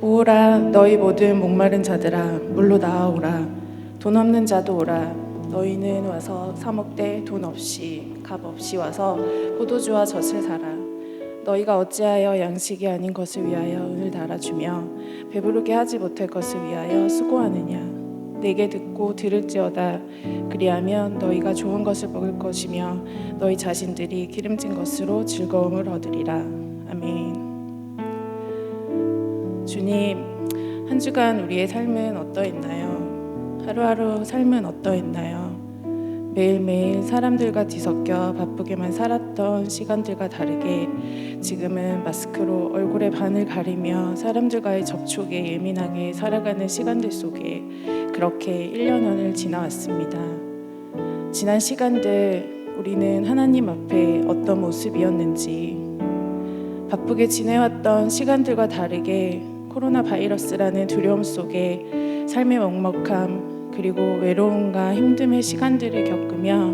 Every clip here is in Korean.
오라 너희 모든 목마른 자들아 물로 나아오라. 돈 없는 자도 오라. 너희는 와서 사 먹되 돈 없이 값 없이 와서 포도주와 젖을 사라. 너희가 어찌하여 양식이 아닌 것을 위하여 은을 달아주며 배부르게 하지 못할 것을 위하여 수고하느냐. 내게 듣고 들을지어다. 그리하면 너희가 좋은 것을 먹을 것이며 너희 자신들이 기름진 것으로 즐거움을 얻으리라. 아멘. 주님, 한 주간 우리의 삶은 어떠했나요? 하루하루 삶은 어떠했나요? 매일매일 사람들과 뒤섞여 바쁘게만 살았던 시간들과 다르게 지금은 마스크로 얼굴의 반을 가리며 사람들과의 접촉에 예민하게 살아가는 시간들 속에 그렇게 1년을 지나왔습니다. 지난 시간들 우리는 하나님 앞에 어떤 모습이었는지, 바쁘게 지내왔던 시간들과 다르게 코로나 바이러스라는 두려움 속에 삶의 먹먹함 그리고 외로움과 힘듦의 시간들을 겪으며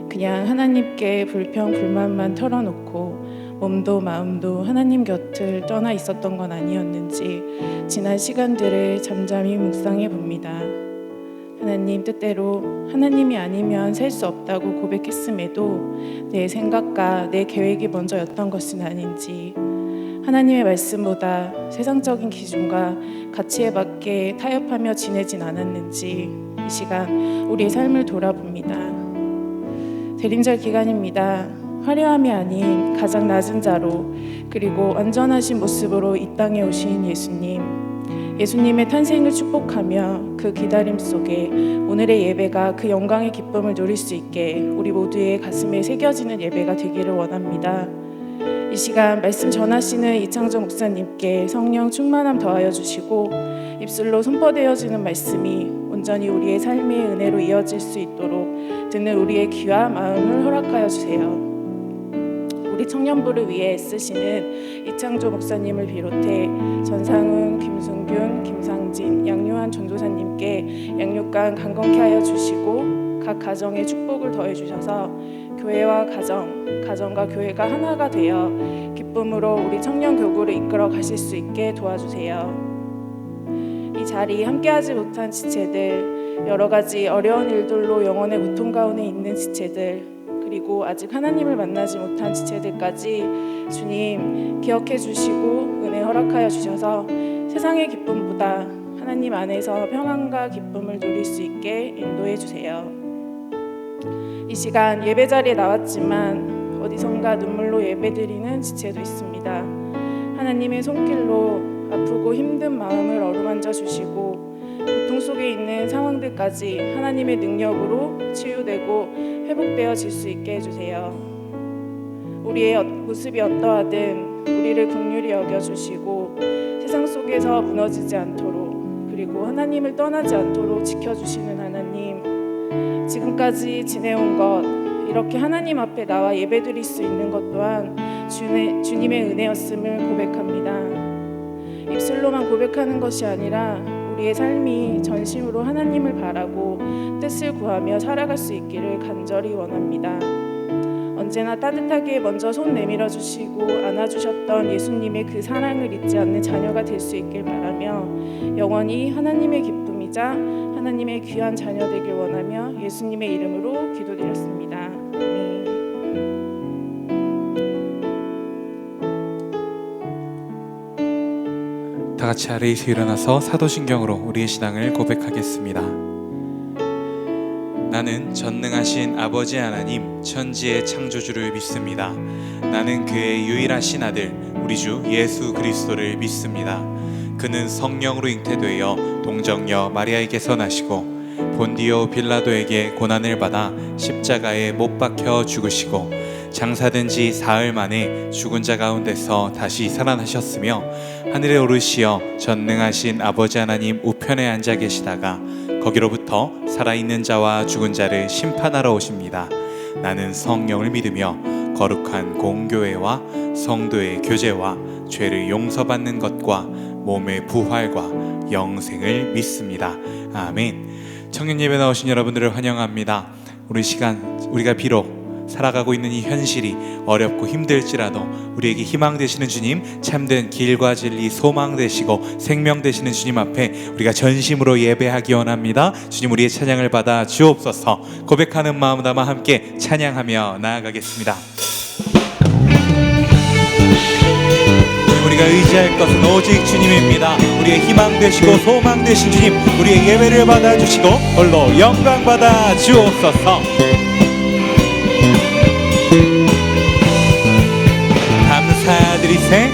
그냥 하나님께 불평 불만만 털어놓고 몸도 마음도 하나님 곁을 떠나 있었던 건 아니었는지 지난 시간들을 잠잠히 묵상해 봅니다. 하나님 뜻대로 하나님이 아니면 살 수 없다고 고백했음에도 내 생각과 내 계획이 먼저였던 것은 아닌지, 하나님의 말씀보다 세상적인 기준과 가치에 맞게 타협하며 지내진 않았는지 이 시간 우리의 삶을 돌아봅니다. 대림절 기간입니다. 화려함이 아닌 가장 낮은 자로 그리고 완전하신 모습으로 이 땅에 오신 예수님의 탄생을 축복하며 그 기다림 속에 오늘의 예배가 그 영광의 기쁨을 누릴 수 있게 우리 모두의 가슴에 새겨지는 예배가 되기를 원합니다. 이 시간 말씀 전하시는 이창조 목사님께 성령 충만함 더하여 주시고 입술로 선포되어지는 말씀이 온전히 우리의 삶의 은혜로 이어질 수 있도록 듣는 우리의 귀와 마음을 허락하여 주세요. 우리 청년부를 위해 애쓰시는 이창조 목사님을 비롯해 전상훈, 김순균, 김상진, 양요한 전도사님께 양육간 강건케 하여 주시고 각 가정에 축복을 더해 주셔서 교회와 가정과 교회가 하나가 되어 기쁨으로 우리 청년 교구를 이끌어 가실 수 있게 도와주세요. 이 자리 함께하지 못한 지체들, 여러 가지 어려운 일들로 영혼의 고통 가운데 있는 지체들, 그리고 아직 하나님을 만나지 못한 지체들까지 주님 기억해 주시고 은혜 허락하여 주셔서 세상의 기쁨보다 하나님 안에서 평안과 기쁨을 누릴 수 있게 인도해 주세요. 이 시간 예배 자리에 나왔지만 어디선가 눈물로 예배드리는 지체도 있습니다. 하나님의 손길로 아프고 힘든 마음을 어루만져 주시고 고통 속에 있는 상황들까지 하나님의 능력으로 치유되고 회복되어질 수 있게 해주세요. 우리의 모습이 어떠하든 우리를 긍휼히 여겨주시고 세상 속에서 무너지지 않도록 그리고 하나님을 떠나지 않도록 지켜주시는 하나님, 지금까지 지내온 것 이렇게 하나님 앞에 나와 예배드릴 수 있는 것 또한 주님의 은혜였음을 고백합니다. 입술로만 고백하는 것이 아니라 우리의 삶이 전심으로 하나님을 바라고 뜻을 구하며 살아갈 수 있기를 간절히 원합니다. 언제나 따뜻하게 먼저 손 내밀어 주시고 안아주셨던 예수님의 그 사랑을 잊지 않는 자녀가 될 수 있길 바라며 영원히 하나님의 기쁨이자 하나님의 귀한 자녀 되길 원하며 예수님의 이름으로 기도드렸습니다. 아멘. 다 같이 아래에서 일어나서 사도신경으로 우리의 신앙을 고백하겠습니다. 나는 전능하신 아버지 하나님 천지의 창조주를 믿습니다. 나는 그의 유일하신 아들 우리 주 예수 그리스도를 믿습니다. 그는 성령으로 잉태되어 동정녀 마리아에게서 나시고 본디오 빌라도에게 고난을 받아 십자가에 못 박혀 죽으시고 장사된 지 사흘 만에 죽은 자 가운데서 다시 살아나셨으며 하늘에 오르시어 전능하신 아버지 하나님 우편에 앉아 계시다가 거기로부터 살아있는 자와 죽은 자를 심판하러 오십니다. 나는 성령을 믿으며 거룩한 공교회와 성도의 교제와 죄를 용서받는 것과 몸의 부활과 영생을 믿습니다. 아멘. 청년 예배 나오신 여러분들을 환영합니다. 우리가 비록 살아가고 있는 이 현실이 어렵고 힘들지라도 우리에게 희망 되시는 주님, 참된 길과 진리, 소망 되시고 생명 되시는 주님 앞에 우리가 전심으로 예배하기 원합니다. 주님, 우리의 찬양을 받아 주옵소서. 고백하는 마음 담아 함께 찬양하며 나아가겠습니다. 우리가 의지할 것은 오직 주님입니다. 우리의 희망 되시고 소망 되신 주님, 우리의 예배를 받아주시고 홀로 영광 받아 주옵소서. 감사드리세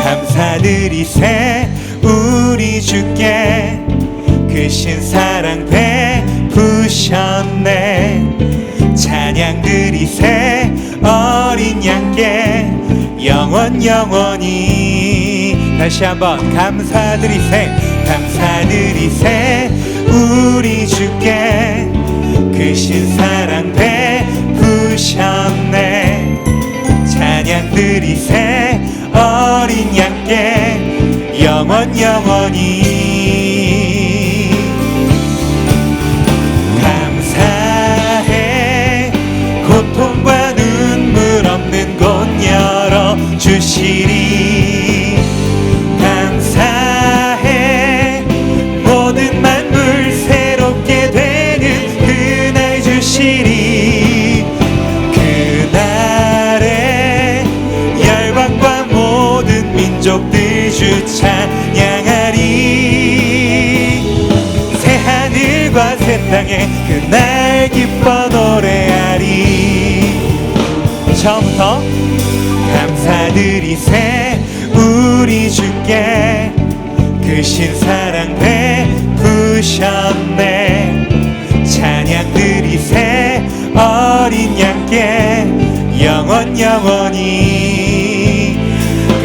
감사드리세 우리 주께 크신 사랑 베푸셨네. 찬양 드리세 어린 양께 영원히. 다시 한번 감사드리세 감사드리세 우리 주께 크신 사랑 베푸셨네. 찬양 드리세 어린 양께 영원히. 감사해 고통과 눈물 없는 곳 열어주시리. 감사해 모든 만물 새롭게 되는 그날 주시리. 그날에 열방과 모든 민족들 주 찬양하리. 새하늘과 새 땅에 그날 기뻐 노래하리. 처음부터 감사드리세 우리 주께 크신 사랑 베푸셨네. 찬양 드리세 어린 양께 영원히.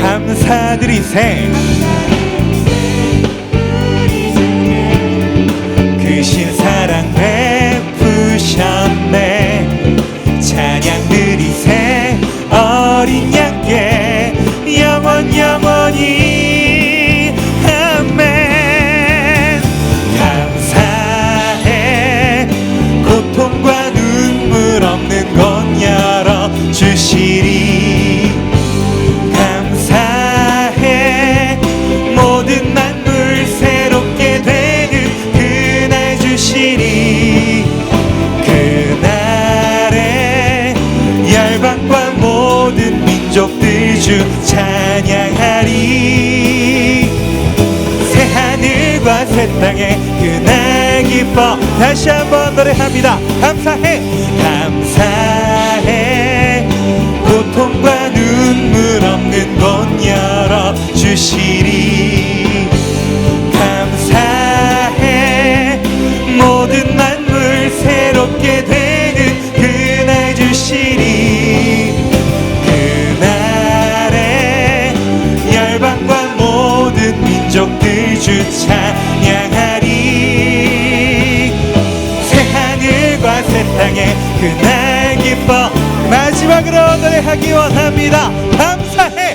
감사드리세 크신 사랑 베푸셨네. 찬양 드리세 어린 양께 영원히. 아멘. 감사해 고통과 눈물 없는 곳 열어주시리. 감사해 모든 만물 새롭게 되는 그날 주시리. 그날에 열방과 모든 민족들 주 찬양하리. 새하늘과 새 땅에 그날 기뻐. 다시 한번 노래합니다. 감사해 감사해 고통과 눈물 없는 곳 열어주시리. 감사해 모든 만물 새롭게 되는 그날 주시리. 그날에 열방과 모든 민족들 주 찬양하리. 새하늘과 새 땅에 그날 기뻐. 마지막으로 노래하기 원합니다. 감사해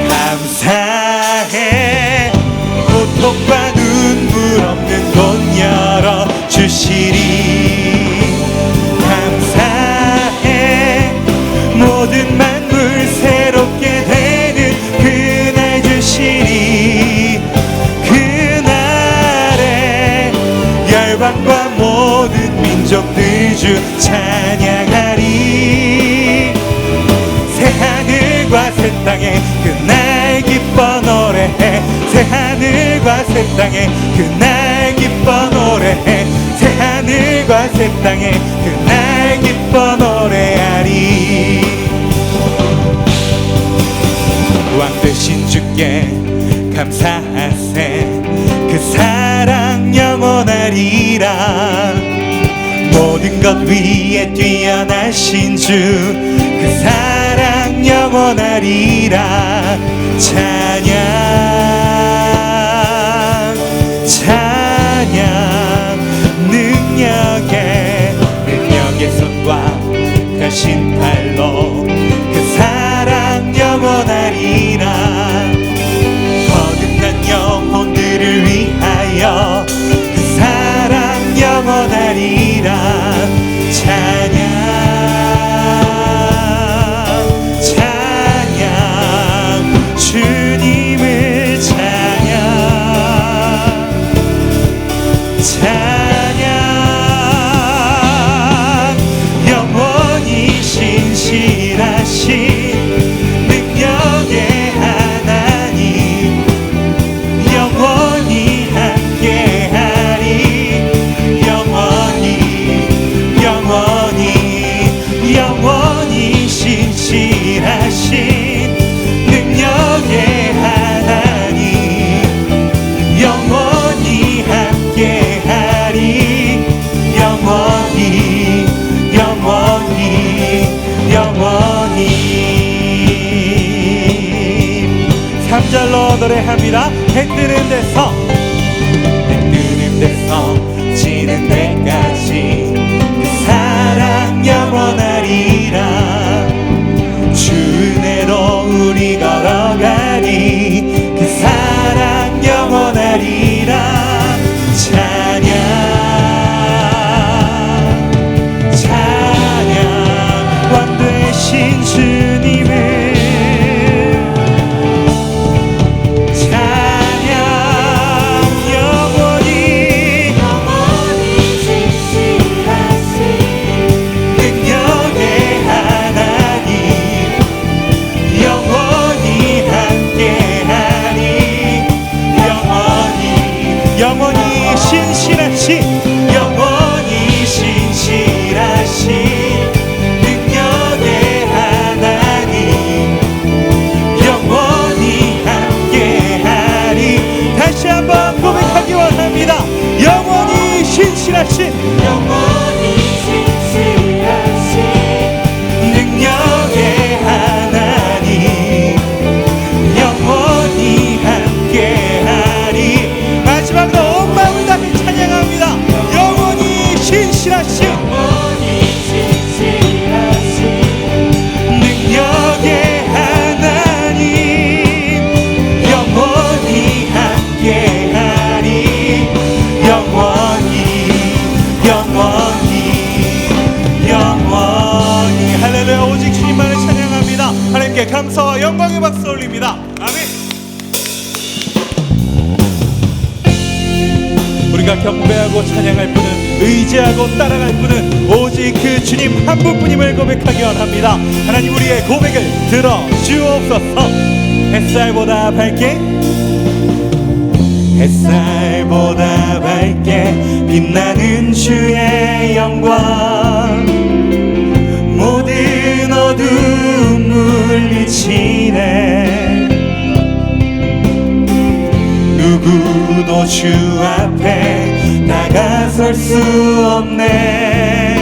감사해 고통과 눈물 없는 곳 열어주시리. 감사해 모든 만물 새롭게 되는 그날 주시리. 그날에 열방과 모든 민족들 주 찬양하리. 새하늘과 새 땅에 그날 기뻐 노래해. 새하늘과 새 땅에 그날 기뻐 노래해. 새하늘과 새 땅에 그날 기뻐 노래하리. 왕 되신 주께 감사하세. 그 사랑 영원하리라. 모든 것 위에 뛰어나신 주 그 사랑 영원하리라. 찬양 찬양 능력의 손과 가신 팔로 그 사랑 영원하리라. 거듭난 영혼들을 위하여 그 사랑 영원하리라. 찬양 노래합니다. 해 뜨는 데서 지는 때까지 그 사랑 영원하리라. 주 은혜로 우리 걸어가니 그 사랑 영원하리라. 찬양 왕 되신 주님을 영원히 신실하신 능력의 하나님 영원히 함께하리. 다시 한번 고백하기 원합니다. 영원히 신실하신 능력의 하나님 영원히 함께하리. 마지막으로 온 마음을 다해 찬양합니다. 영원히 신실하신 능력의 하나님 영원히 함께하리. 영원히 할렐루야. 오직 주님만을 찬양합니다. 하나님께 감사와 영광의 박수 올립니다. 아멘. 우리가 경배하고 찬양할 분은, 의지하고 따라갈 분은 오직 그 주님 한 분뿐임을 고백하기 원합니다. 하나님, 우리의 고백을 들어주옵소서. 햇살보다 밝게 빛나는 주의 영광 모든 어두움 물리치네. 누구도 주 앞에 다가설 수 없네.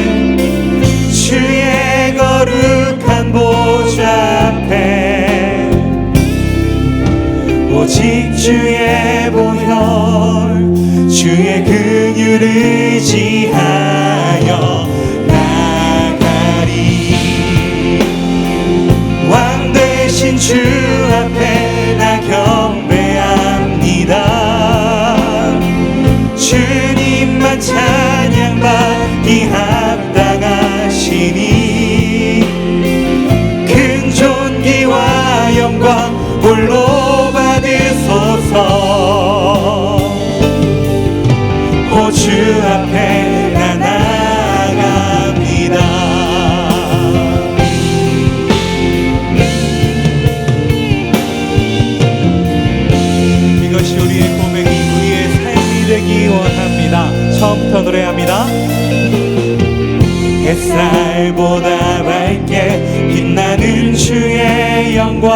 주의 거룩한 보좌 앞에 오직 주의 보혈 주의 긍휼을 의지하여 나가리. 왕 되신 주 앞에 나 경배합니다. 주님만 찬양받기 합당하시니 큰 존귀와 영광 홀로 받으소서. 오 주 앞에 나 나갑니다. 이것이 우리의 고백이, 우리의 삶이 되기 원합니다. 처음부터 노래합니다. 햇살보다 밝게 빛나는 주의 영광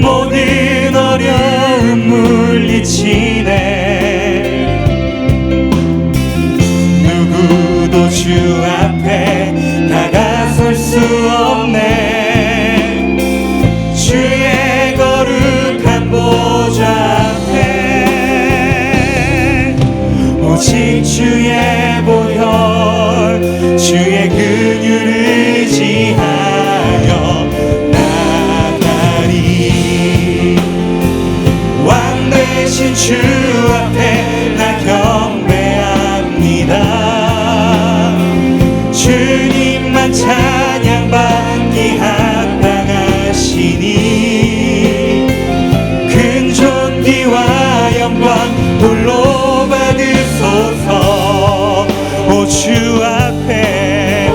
모든 어려움 물리치네. 누구도 주 앞에 다가설 수 없네. 주의 거룩한 보좌 앞에 오직 주의 보혈 주의 긍휼을 의지하여 나가리. 왕 되신 주 앞에 나 경배합니다. 주님만 찬양받기 합당하시니 큰 존귀와 영광 홀로 받으소서. 오 주 앞에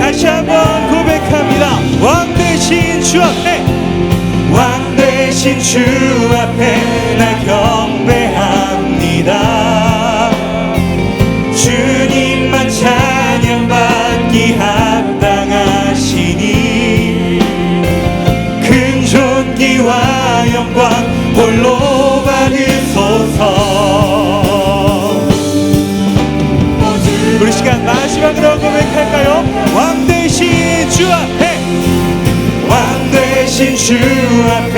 다시 한번 고백합니다. 왕 되신 주 앞에 왕 되신 주 앞에 나 경배합니다. 주님만 찬양받기 합당하시니 큰 존귀와 영광 홀로 받으소서. 우리 시간 마지막으로 고백할까요? 왕 되신 주 앞에 왕 되신 주 주 앞에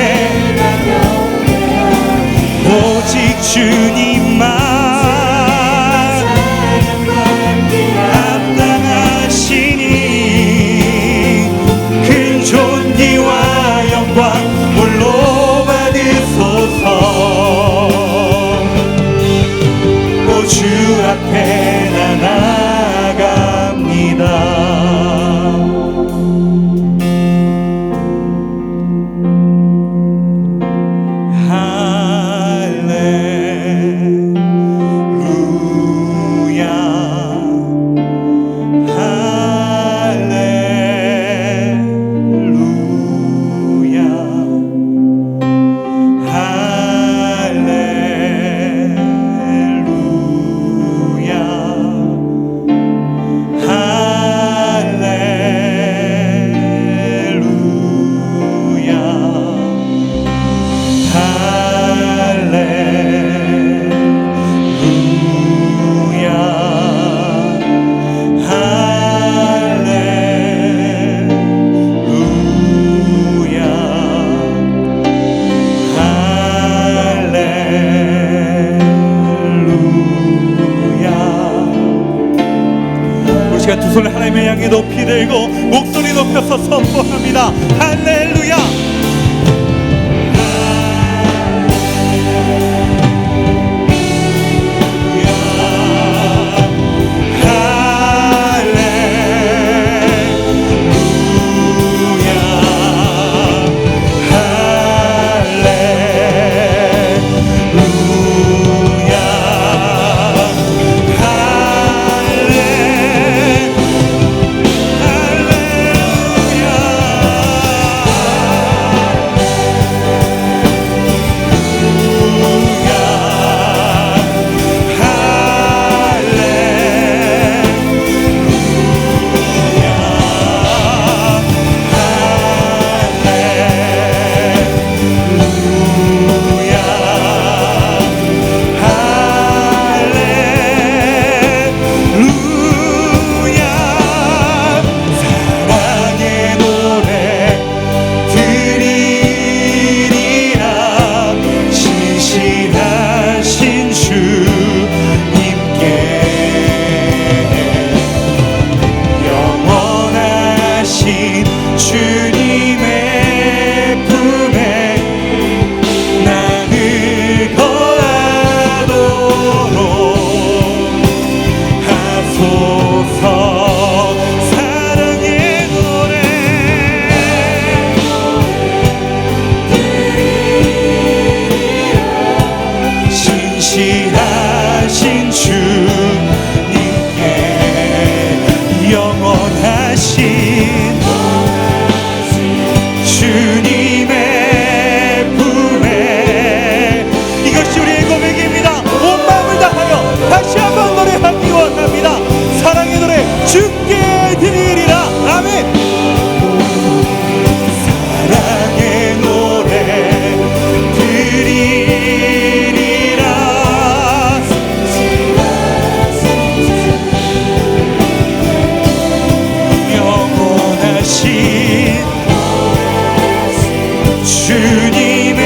오직 주님만 합당하시니 큰 존귀와 영광 홀로 받으소서. 오 주 앞에 나 나아갑니다. 두 손을 하나님의 향해 높이 들고 목소리 높여서 선포합니다. 할렐루야. 신실하신 주님께 영원하신 주님의 품에 이것이 우리의 고백입니다. 온 마음을 다하여 다시 한번 노래하기 원합니다. 사랑의 노래 주께 드리리라. 아멘. 사랑의 노래 주님의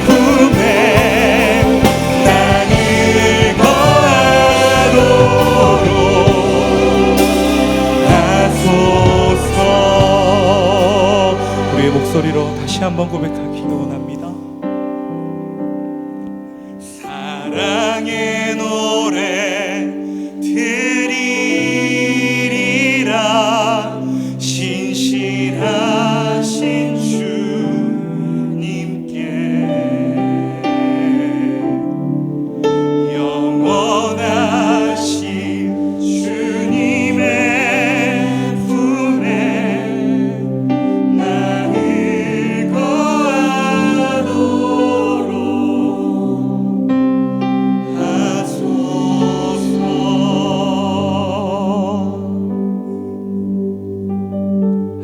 품에 나를 거하도록 하소서. 우리의 목소리로 다시 한번 고백하기 원합니다. 사랑의 노래 드리리라. 신실하신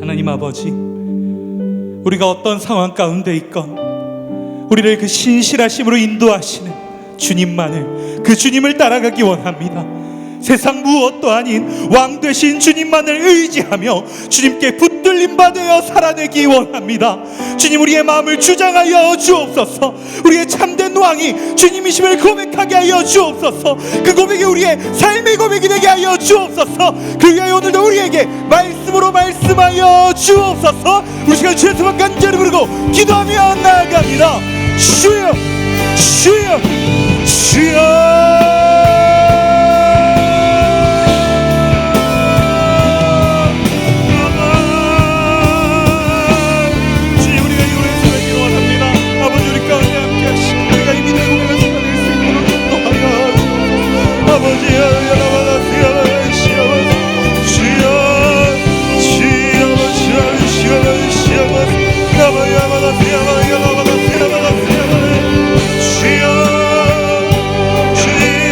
하나님 아버지, 우리가 어떤 상황 가운데 있건 우리를 그 신실하심으로 인도하시는 주님만을, 그 주님을 따라가기 원합니다. 세상 무엇도 아닌 왕 되신 주님만을 의지하며 주님께 붙들림 받아 살아내기 원합니다. 주님, 우리의 마음을 주장하여 주옵소서. 우리의 참된 왕이 주님이심을 고백하게 하여 주옵소서. 그 고백이 우리의 삶의 고백이 되게 하여 주옵소서. 그 위하여 오늘도 우리에게 말씀으로 말씀하여 주옵소서. 우리 시간 주의 수만 간절히 부르고 기도하며 나아갑니다. 주여, 주여, 주여. 주여, 주님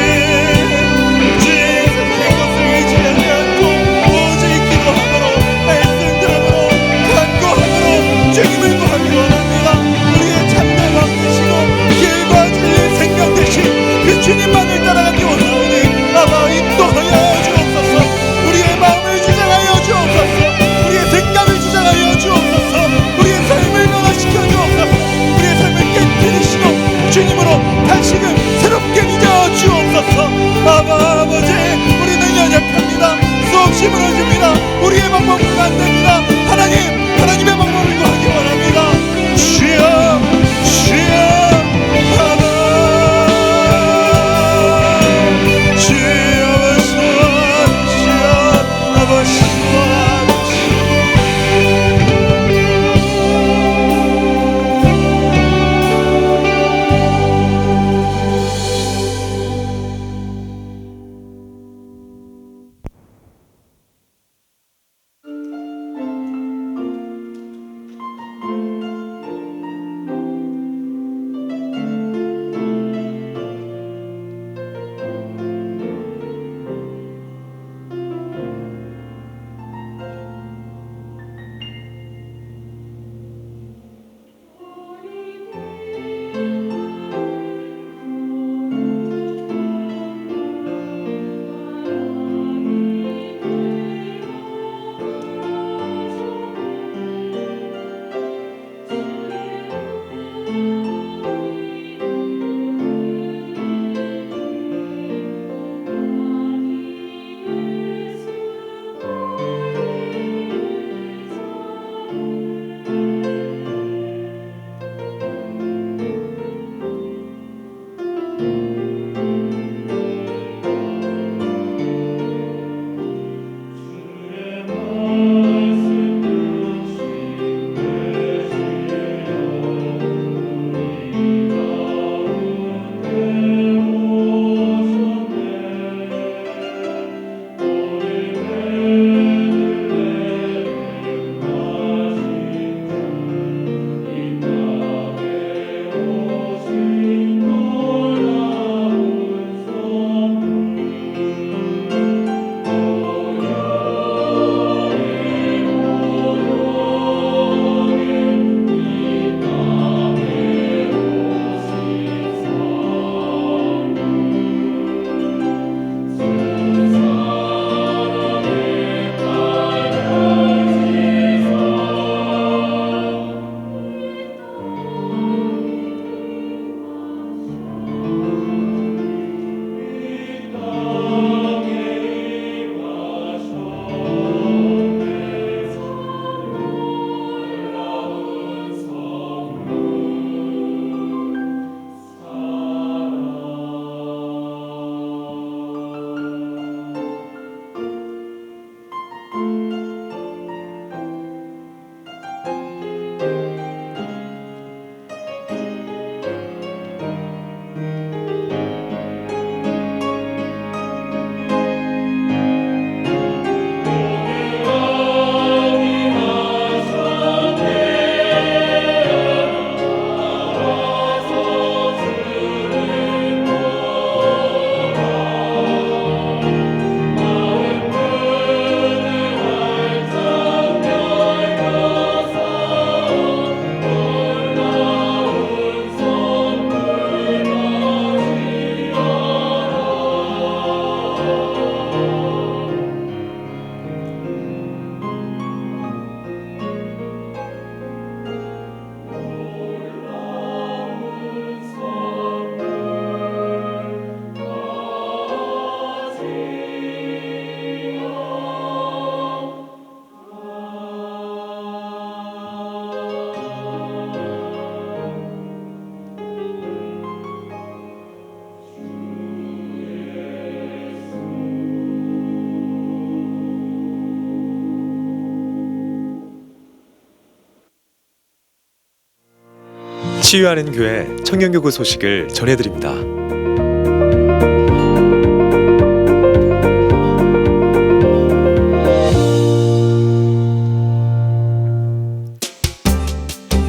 치유하는 교회 청년교구 소식을 전해드립니다.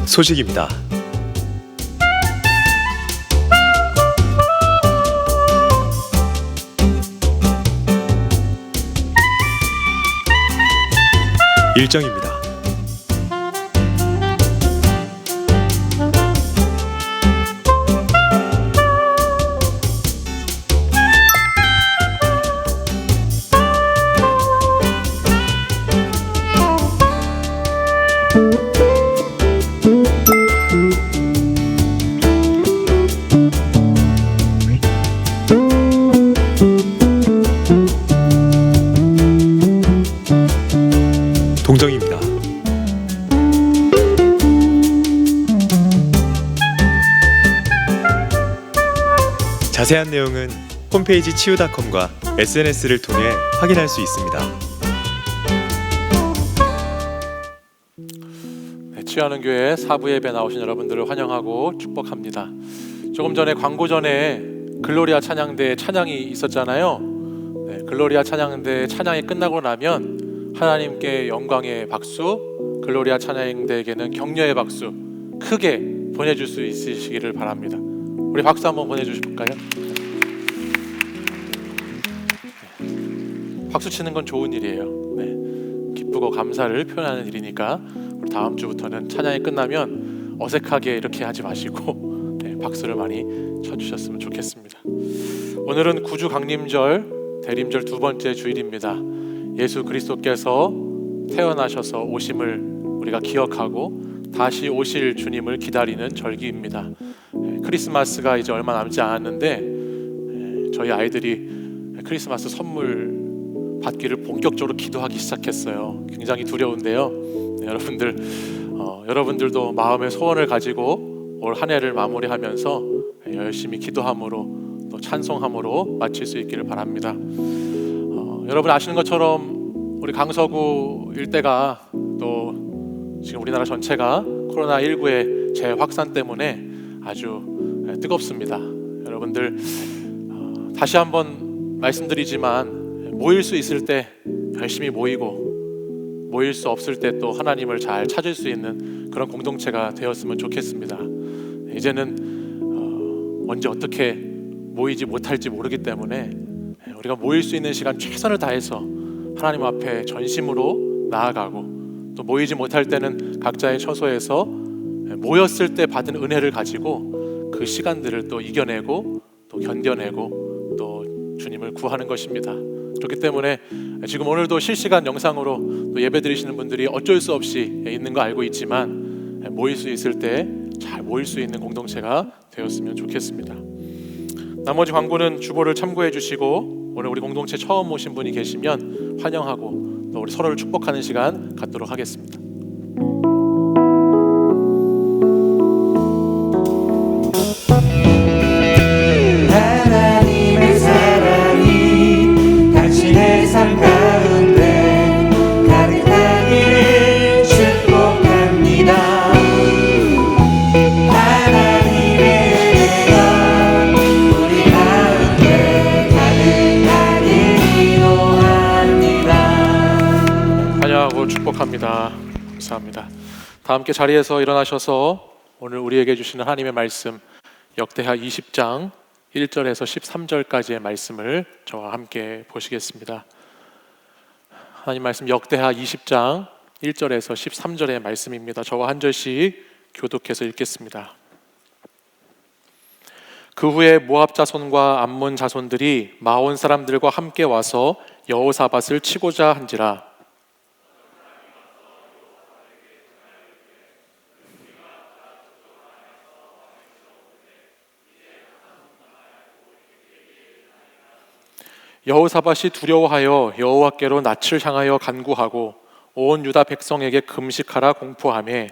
소식입니다. 일정입니다. 동정입니다. 자세한 내용은 홈페이지 치유닷컴과 SNS를 통해 확인할 수 있습니다. 치유하는 교회 4부 예배 나오신 여러분들을 환영하고 축복합니다. 조금 전에 광고 전에 글로리아 찬양대 찬양이 있었잖아요. 글로리아 찬양대 찬양이 끝나고 나면 하나님께 영광의 박수, 글로리아 찬양대에게는 격려의 박수 크게 보내줄 수 있으시기를 바랍니다. 우리 박수 한번 보내주실까요? 박수 치는 건 좋은 일이에요. 기쁘고 감사를 표현하는 일이니까 우리 다음 주부터는 찬양이 끝나면 어색하게 이렇게 하지 마시고 박수를 많이 쳐주셨으면 좋겠습니다. 오늘은 구주 강림절 대림절 두 번째 주일입니다. 예수 그리스도께서 태어나셔서 오심을 우리가 기억하고 다시 오실 주님을 기다리는 절기입니다. 크리스마스가 이제 얼마 남지 않았는데 저희 아이들이 크리스마스 선물 받기를 본격적으로 기도하기 시작했어요. 굉장히 두려운데요. 여러분들도 마음의 소원을 가지고 올 한 해를 마무리하면서 열심히 기도함으로 또 찬송함으로 마칠 수 있기를 바랍니다. 여러분 아시는 것처럼 우리 강서구 일대가 또 지금 우리나라 전체가 코로나19의 재확산 때문에 아주 뜨겁습니다. 여러분들 다시 한번 말씀드리지만 모일 수 있을 때 열심히 모이고 모일 수 없을 때 또 하나님을 잘 찾을 수 있는 그런 공동체가 되었으면 좋겠습니다. 이제는 언제 어떻게 모이지 못할지 모르기 때문에 우리가 모일 수 있는 시간 최선을 다해서 하나님 앞에 전심으로 나아가고 또 모이지 못할 때는 각자의 처소에서 모였을 때 받은 은혜를 가지고 그 시간들을 또 이겨내고 또 견뎌내고 또 주님을 구하는 것입니다. 그렇기 때문에 지금 오늘도 실시간 영상으로 또 예배 드리시는 분들이 어쩔 수 없이 있는 거 알고 있지만 모일 수 있을 때 잘 모일 수 있는 공동체가 되었으면 좋겠습니다. 나머지 광고는 주보를 참고해 주시고 오늘 우리 공동체 처음 오신 분이 계시면 환영하고 또 우리 서로를 축복하는 시간 갖도록 하겠습니다. 하나님의 사랑이 당신의 삶 가운데 가득하기를 축복합니다. 축복합니다. 감사합니다. 다 함께 자리에서 일어나셔서 오늘 우리에게 주시는 하나님의 말씀 역대하 20장 1절에서 13절까지의 말씀을 저와 함께 보시겠습니다. 하나님 말씀 역대하 20장 1절에서 13절의 말씀입니다. 저와 한 절씩 교독해서 읽겠습니다. 그 후에 모압 자손과 암몬 자손들이 마온 사람들과 함께 와서 여호사밧을 치고자 한지라. 여호사밧이 두려워하여 여호와께로 낯을 향하여 간구하고 온 유다 백성에게 금식하라 공포하며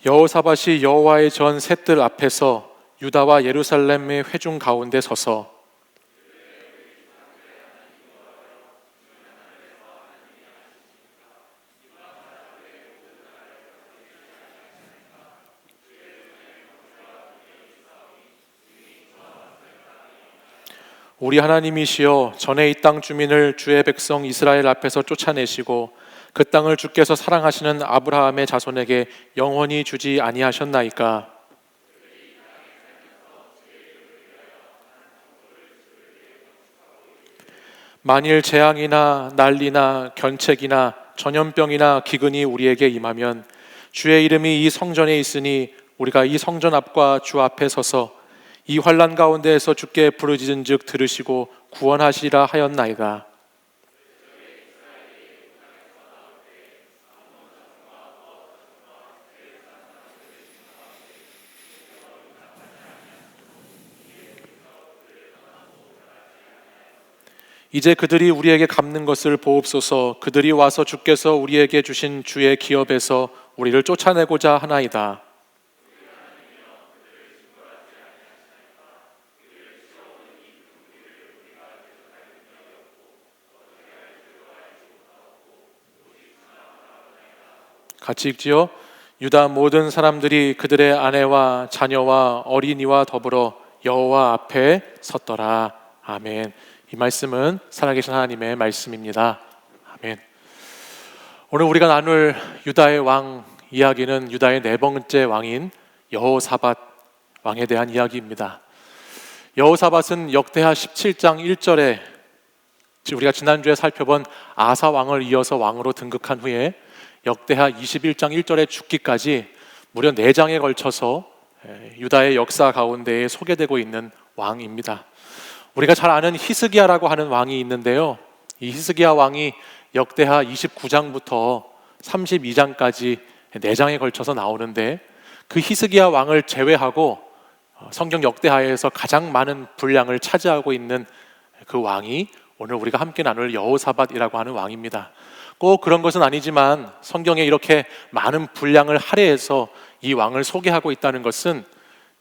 여호사밧이 여호와의 전 셋들 앞에서 유다와 예루살렘의 회중 가운데 서서 우리 하나님이시여, 전에 이 땅 주민을 주의 백성 이스라엘 앞에서 쫓아내시고 그 땅을 주께서 사랑하시는 아브라함의 자손에게 영원히 주지 아니하셨나이까? 만일 재앙이나 난리나 견책이나 전염병이나 기근이 우리에게 임하면 주의 이름이 이 성전에 있으니 우리가 이 성전 앞과 주 앞에 서서 이 환난 가운데에서 주께 부르짖은즉 들으시고 구원하시리라 하였나이다. 이제 그들이 우리에게 갚는 것을 보옵소서. 그들이 와서 주께서 우리에게 주신 주의 기업에서 우리를 쫓아내고자 하나이다. 같이 읽지요. 유다 모든 사람들이 그들의 아내와 자녀와 어린이와 더불어 여호와 앞에 섰더라. 아멘. 이 말씀은 살아계신 하나님의 말씀입니다. 아멘. 오늘 우리가 나눌 유다의 왕 이야기는 유다의 네 번째 왕인 여호사밧 왕에 대한 이야기입니다. 여호사밧은 역대하 17장 1절에 우리가 지난주에 살펴본 아사 왕을 이어서 왕으로 등극한 후에 역대하 21장 1절에 죽기까지 무려 4장에 걸쳐서 유다의 역사 가운데에 소개되고 있는 왕입니다. 우리가 잘 아는 히스기야라고 하는 왕이 있는데요, 이 히스기야 왕이 역대하 29장부터 32장까지 4장에 걸쳐서 나오는데, 그 히스기야 왕을 제외하고 성경 역대하에서 가장 많은 분량을 차지하고 있는 그 왕이 오늘 우리가 함께 나눌 여호사밧이라고 하는 왕입니다. 꼭 그런 것은 아니지만 성경에 이렇게 많은 분량을 할애해서 이 왕을 소개하고 있다는 것은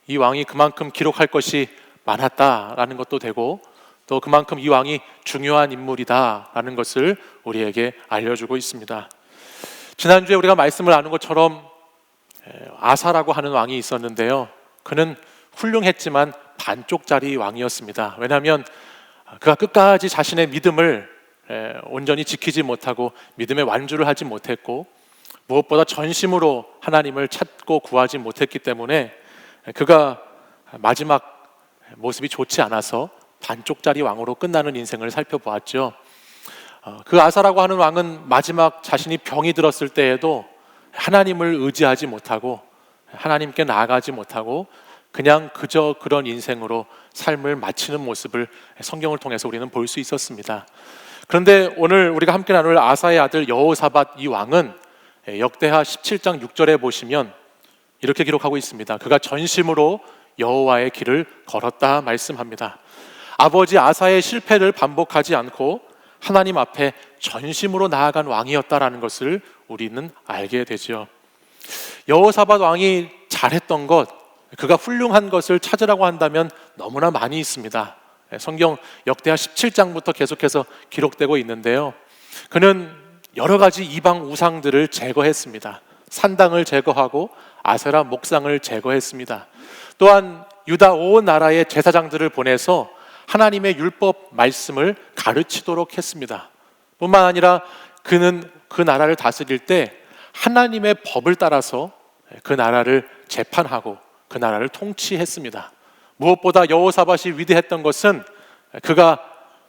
이 왕이 그만큼 기록할 것이 많았다라는 것도 되고, 또 그만큼 이 왕이 중요한 인물이다라는 것을 우리에게 알려주고 있습니다. 지난주에 우리가 말씀을 나눈 것처럼 아사라고 하는 왕이 있었는데요, 그는 훌륭했지만 반쪽짜리 왕이었습니다. 왜냐하면 그가 끝까지 자신의 믿음을 온전히 지키지 못하고 믿음의 완주를 하지 못했고, 무엇보다 전심으로 하나님을 찾고 구하지 못했기 때문에 그가 마지막 모습이 좋지 않아서 반쪽짜리 왕으로 끝나는 인생을 살펴보았죠. 그 아사라고 하는 왕은 마지막 자신이 병이 들었을 때에도 하나님을 의지하지 못하고 하나님께 나아가지 못하고 그냥 그저 그런 인생으로 삶을 마치는 모습을 성경을 통해서 우리는 볼 수 있었습니다. 그런데 오늘 우리가 함께 나눌 아사의 아들 여호사밧 이 왕은 역대하 17장 6절에 보시면 이렇게 기록하고 있습니다. 그가 전심으로 여호와의 길을 걸었다 말씀합니다. 아버지 아사의 실패를 반복하지 않고 하나님 앞에 전심으로 나아간 왕이었다라는 것을 우리는 알게 되죠. 여호사밧 왕이 잘했던 것, 그가 훌륭한 것을 찾으라고 한다면 너무나 많이 있습니다. 성경 역대하 17장부터 계속해서 기록되고 있는데요, 그는 여러 가지 이방 우상들을 제거했습니다. 산당을 제거하고 아세라 목상을 제거했습니다. 또한 유다 온 나라의 제사장들을 보내서 하나님의 율법 말씀을 가르치도록 했습니다. 뿐만 아니라 그는 그 나라를 다스릴 때 하나님의 법을 따라서 그 나라를 재판하고 그 나라를 통치했습니다. 무엇보다 여호사밧이 위대했던 것은 그가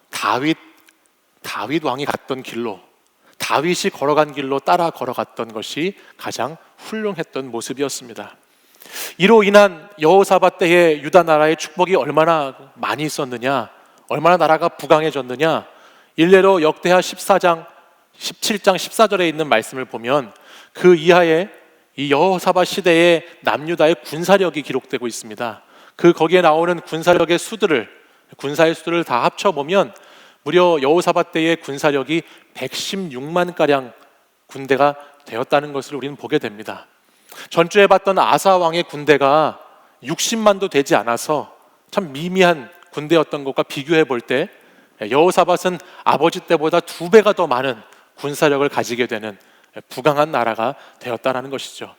다윗 왕이 갔던 길로, 다윗이 걸어간 길로 따라 걸어갔던 것이 가장 훌륭했던 모습이었습니다. 이로 인한 여호사밧 때의 유다 나라의 축복이 얼마나 많이 있었느냐, 얼마나 나라가 부강해졌느냐, 일례로 역대하 17장 14절에 있는 말씀을 보면 그 이하에 이 여호사밧 시대의 남유다의 군사력이 기록되고 있습니다. 거기에 나오는 군사의 수들을 다 합쳐보면 무려 여호사밧 때의 군사력이 116만 가량 군대가 되었다는 것을 우리는 보게 됩니다. 전주에 봤던 아사 왕의 군대가 60만도 되지 않아서 참 미미한 군대였던 것과 비교해 볼 때 여호사밧은 아버지 때보다 2배가 더 많은 군사력을 가지게 되는 부강한 나라가 되었다는 것이죠.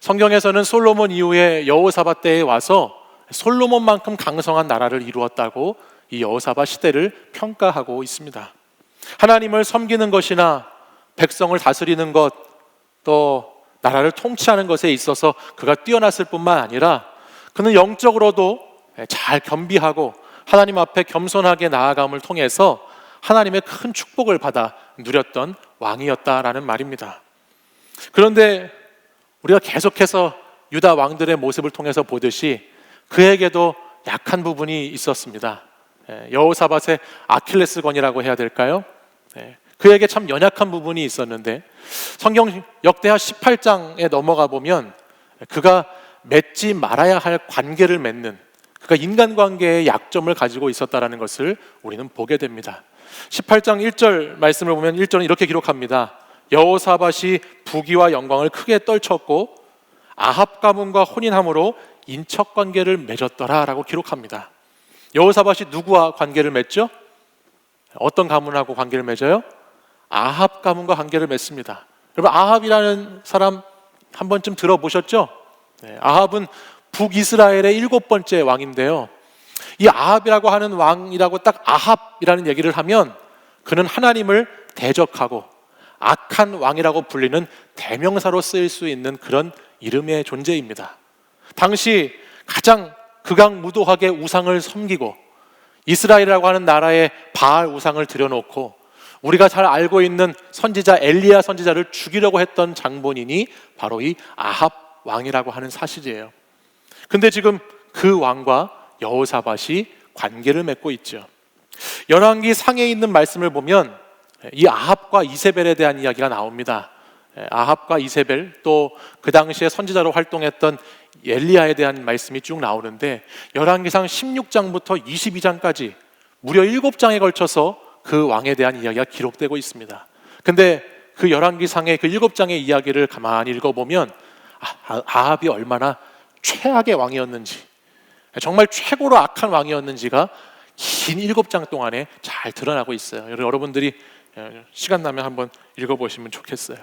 성경에서는 솔로몬 이후에 여호사밧 때에 와서 솔로몬만큼 강성한 나라를 이루었다고 이 여호사밧 시대를 평가하고 있습니다. 하나님을 섬기는 것이나 백성을 다스리는 것, 또 나라를 통치하는 것에 있어서 그가 뛰어났을 뿐만 아니라 그는 영적으로도 잘 겸비하고 하나님 앞에 겸손하게 나아감을 통해서 하나님의 큰 축복을 받아 누렸던 왕이었다라는 말입니다. 그런데 우리가 계속해서 유다 왕들의 모습을 통해서 보듯이 그에게도 약한 부분이 있었습니다. 여호사밧의 아킬레스건이라고 해야 될까요? 그에게 참 연약한 부분이 있었는데 성경 역대하 18장에 넘어가 보면 그가 맺지 말아야 할 관계를 맺는, 그가 인간관계의 약점을 가지고 있었다는 것을 우리는 보게 됩니다. 18장 1절 말씀을 보면 1절은 이렇게 기록합니다. 여호사밧이 부귀와 영광을 크게 떨쳤고 아합 가문과 혼인함으로 인척관계를 맺었더라 라고 기록합니다. 여호사밧이 누구와 관계를 맺죠? 어떤 가문하고 관계를 맺어요? 아합 가문과 관계를 맺습니다. 여러분, 아합이라는 사람 한 번쯤 들어보셨죠? 아합은 북이스라엘의 7번째 왕인데요, 이 아합이라고 하는 왕이라고 딱 아합이라는 얘기를 하면 그는 하나님을 대적하고 악한 왕이라고 불리는 대명사로 쓰일 수 있는 그런 이름의 존재입니다. 당시 가장 극악무도하게 우상을 섬기고 이스라엘이라고 하는 나라에 바알 우상을 들여놓고 우리가 잘 알고 있는 선지자 엘리야 선지자를 죽이려고 했던 장본인이 바로 이 아합 왕이라고 하는 사실이에요. 근데 지금 그 왕과 여호사밧이 관계를 맺고 있죠. 열왕기 상에 있는 말씀을 보면 이 아합과 이세벨에 대한 이야기가 나옵니다. 아합과 이세벨, 또 그 당시에 선지자로 활동했던 엘리야에 대한 말씀이 쭉 나오는데 열왕기상 16장부터 22장까지 무려 7장에 걸쳐서 그 왕에 대한 이야기가 기록되고 있습니다. 근데 그 열왕기상의 그 7장의 이야기를 가만히 읽어보면 아합이 얼마나 최악의 왕이었는지, 정말 최고로 악한 왕이었는지가 긴 7장 동안에 잘 드러나고 있어요. 여러분들이 시간 나면 한번 읽어보시면 좋겠어요.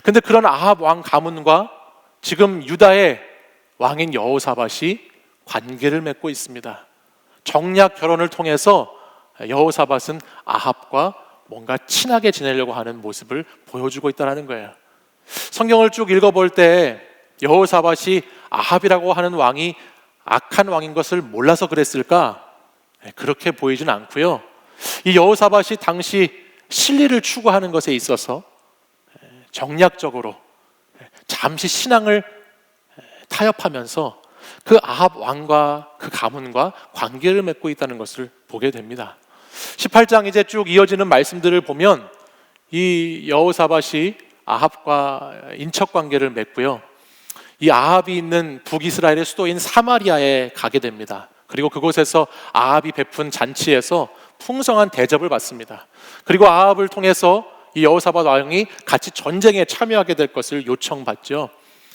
근데 그런 아합 왕 가문과 지금 유다의 왕인 여호사밧이 관계를 맺고 있습니다. 정략 결혼을 통해서 여호사밧은 아합과 뭔가 친하게 지내려고 하는 모습을 보여주고 있다는 거예요. 성경을 쭉 읽어볼 때 여호사밧이 아합이라고 하는 왕이 악한 왕인 것을 몰라서 그랬을까? 그렇게 보이진 않고요. 이 여호사밧이 당시 진리를 추구하는 것에 있어서 정략적으로 잠시 신앙을 타협하면서 그 아합 왕과 그 가문과 관계를 맺고 있다는 것을 보게 됩니다. 18장 이제 쭉 이어지는 말씀들을 보면 이 여호사밧이 아합과 인척 관계를 맺고요, 이 아합이 있는 북이스라엘의 수도인 사마리아에 가게 됩니다. 그리고 그곳에서 아합이 베푼 잔치에서 풍성한 대접을 받습니다. 그리고 아합을 통해서 이 여호사밧 왕이 같이 전쟁에 참여하게 될 것을 요청받죠.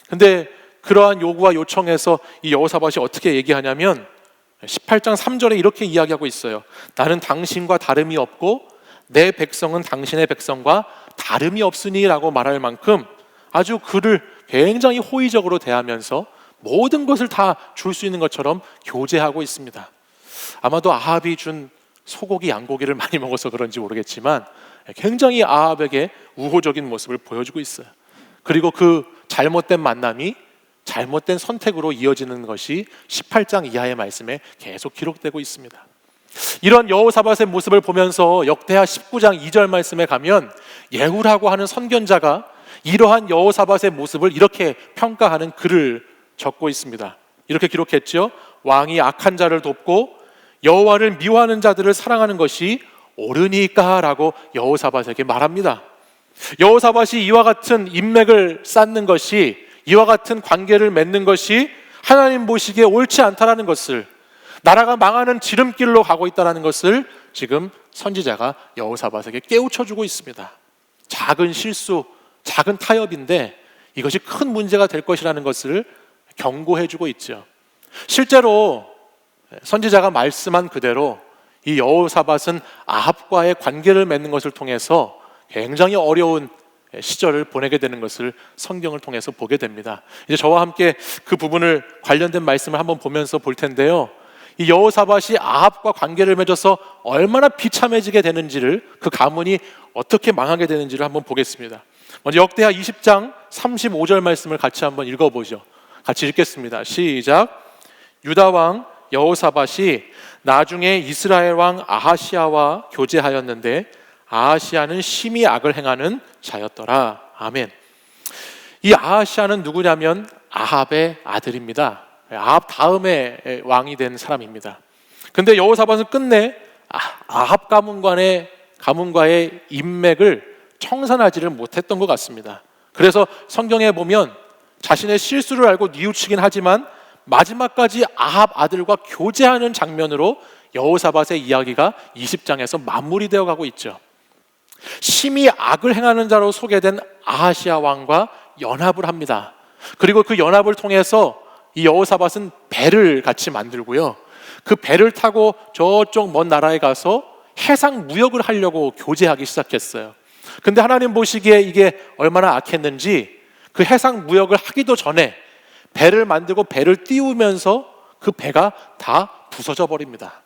근데 그러한 요구와 요청에서 이 여호사밧이 어떻게 얘기하냐면 18장 3절에 이렇게 이야기하고 있어요. 나는 당신과 다름이 없고 내 백성은 당신의 백성과 다름이 없으니 라고 말할 만큼 아주 그를 굉장히 호의적으로 대하면서 모든 것을 다 줄 수 있는 것처럼 교제하고 있습니다. 아마도 아합이 준 소고기, 양고기를 많이 먹어서 그런지 모르겠지만 굉장히 아합에게 우호적인 모습을 보여주고 있어요. 그리고 그 잘못된 만남이 잘못된 선택으로 이어지는 것이 18장 이하의 말씀에 계속 기록되고 있습니다. 이런 여호사밧의 모습을 보면서 역대하 19장 2절 말씀에 가면 예후라고 하는 선견자가 이러한 여호사밧의 모습을 이렇게 평가하는 글을 적고 있습니다. 이렇게 기록했죠. 왕이 악한 자를 돕고 여호와를 미워하는 자들을 사랑하는 것이 옳으니까 라고 여호사밧에게 말합니다. 여호사밧이 이와 같은 인맥을 쌓는 것이, 이와 같은 관계를 맺는 것이 하나님 보시기에 옳지 않다라는 것을, 나라가 망하는 지름길로 가고 있다는 것을 지금 선지자가 여호사밧에게 깨우쳐주고 있습니다. 작은 실수, 작은 타협인데 이것이 큰 문제가 될 것이라는 것을 경고해주고 있죠. 실제로 선지자가 말씀한 그대로 이 여호사밧은 아합과의 관계를 맺는 것을 통해서 굉장히 어려운 시절을 보내게 되는 것을 성경을 통해서 보게 됩니다. 이제 저와 함께 그 부분을 관련된 말씀을 한번 보면서 볼 텐데요. 이 여호사밧이 아합과 관계를 맺어서 얼마나 비참해지게 되는지를, 그 가문이 어떻게 망하게 되는지를 한번 보겠습니다. 먼저 역대하 20장 35절 말씀을 같이 한번 읽어보죠. 같이 읽겠습니다. 시작. 유다 왕 여호사밧이 나중에 이스라엘 왕 아하시아와 교제하였는데 아하시아는 심히 악을 행하는 자였더라. 아멘. 이 아하시아는 누구냐면 아합의 아들입니다. 아합 다음에 왕이 된 사람입니다. 근데 여호사밧은 끝내 아합 가문과의 인맥을 청산하지를 못했던 것 같습니다. 그래서 성경에 보면 자신의 실수를 알고 뉘우치긴 하지만 마지막까지 아합 아들과 교제하는 장면으로 여호사밧의 이야기가 20장에서 마무리되어 가고 있죠. 심히 악을 행하는 자로 소개된 아하시아 왕과 연합을 합니다. 그리고 그 연합을 통해서 이 여호사밧은 배를 같이 만들고요, 그 배를 타고 저쪽 먼 나라에 가서 해상 무역을 하려고 교제하기 시작했어요. 근데 하나님 보시기에 이게 얼마나 악했는지 그 해상 무역을 하기도 전에 배를 만들고 배를 띄우면서 그 배가 다 부서져 버립니다.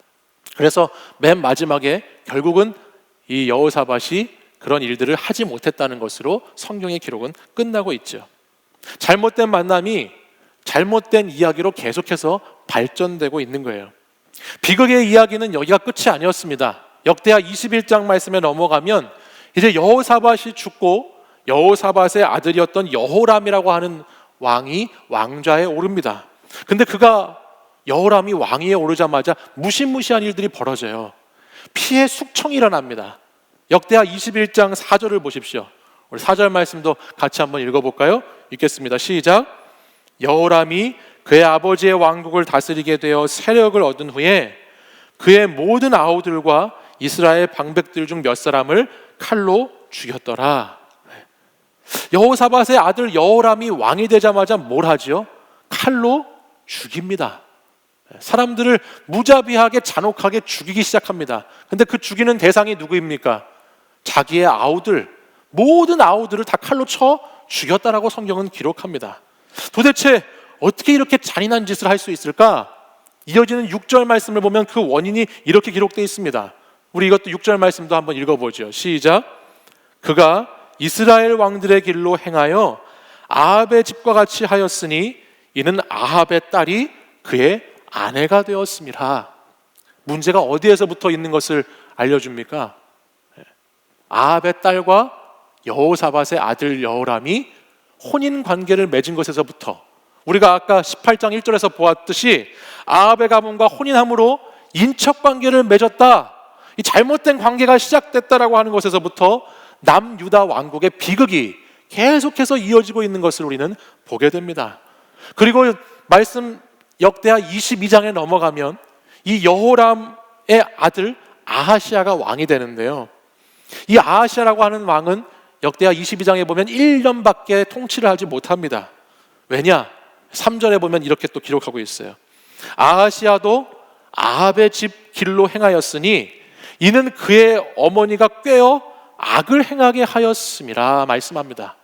그래서 맨 마지막에 결국은 이 여호사밧이 그런 일들을 하지 못했다는 것으로 성경의 기록은 끝나고 있죠. 잘못된 만남이 잘못된 이야기로 계속해서 발전되고 있는 거예요. 비극의 이야기는 여기가 끝이 아니었습니다. 역대하 21장 말씀에 넘어가면 이제 여호사밧이 죽고 여호사밧의 아들이었던 여호람이라고 하는 왕이 왕좌에 오릅니다. 근데 여호람이 왕위에 오르자마자 무시무시한 일들이 벌어져요. 피해 숙청이 일어납니다. 역대하 21장 4절을 보십시오. 우리 4절 말씀도 같이 한번 읽어볼까요? 읽겠습니다. 시작. 여호람이 그의 아버지의 왕국을 다스리게 되어 세력을 얻은 후에 그의 모든 아우들과 이스라엘 방백들 중 몇 사람을 칼로 죽였더라. 여호사밧의 아들 여호람이 왕이 되자마자 뭘 하지요? 칼로 죽입니다. 사람들을 무자비하게 잔혹하게 죽이기 시작합니다. 근데 그 죽이는 대상이 누구입니까? 자기의 아우들, 모든 아우들을 다 칼로 쳐 죽였다라고 성경은 기록합니다. 도대체 어떻게 이렇게 잔인한 짓을 할 수 있을까? 이어지는 6절 말씀을 보면 그 원인이 이렇게 기록되어 있습니다. 우리 이것도 6절 말씀도 한번 읽어보죠. 시작. 그가 이스라엘 왕들의 길로 행하여 아합의 집과 같이 하였으니 이는 아합의 딸이 그의 아내가 되었습니다. 문제가 어디에서부터 있는 것을 알려줍니까? 아합의 딸과 여호사밧의 아들 여호람이 혼인 관계를 맺은 것에서부터, 우리가 아까 18장 1절에서 보았듯이 아합의 가문과 혼인함으로 인척 관계를 맺었다, 이 잘못된 관계가 시작됐다라고 하는 것에서부터 남유다 왕국의 비극이 계속해서 이어지고 있는 것을 우리는 보게 됩니다. 그리고 말씀 역대하 22장에 넘어가면 이 여호람의 아들 아하시아가 왕이 되는데요, 이 아하시아라고 하는 왕은 역대하 22장에 보면 1년밖에 통치를 하지 못합니다. 왜냐? 3절에 보면 이렇게 또 기록하고 있어요. 아하시아도 아합의 집 길로 행하였으니 이는 그의 어머니가 꾀어 악을 행하게 하였음이라 말씀합니다.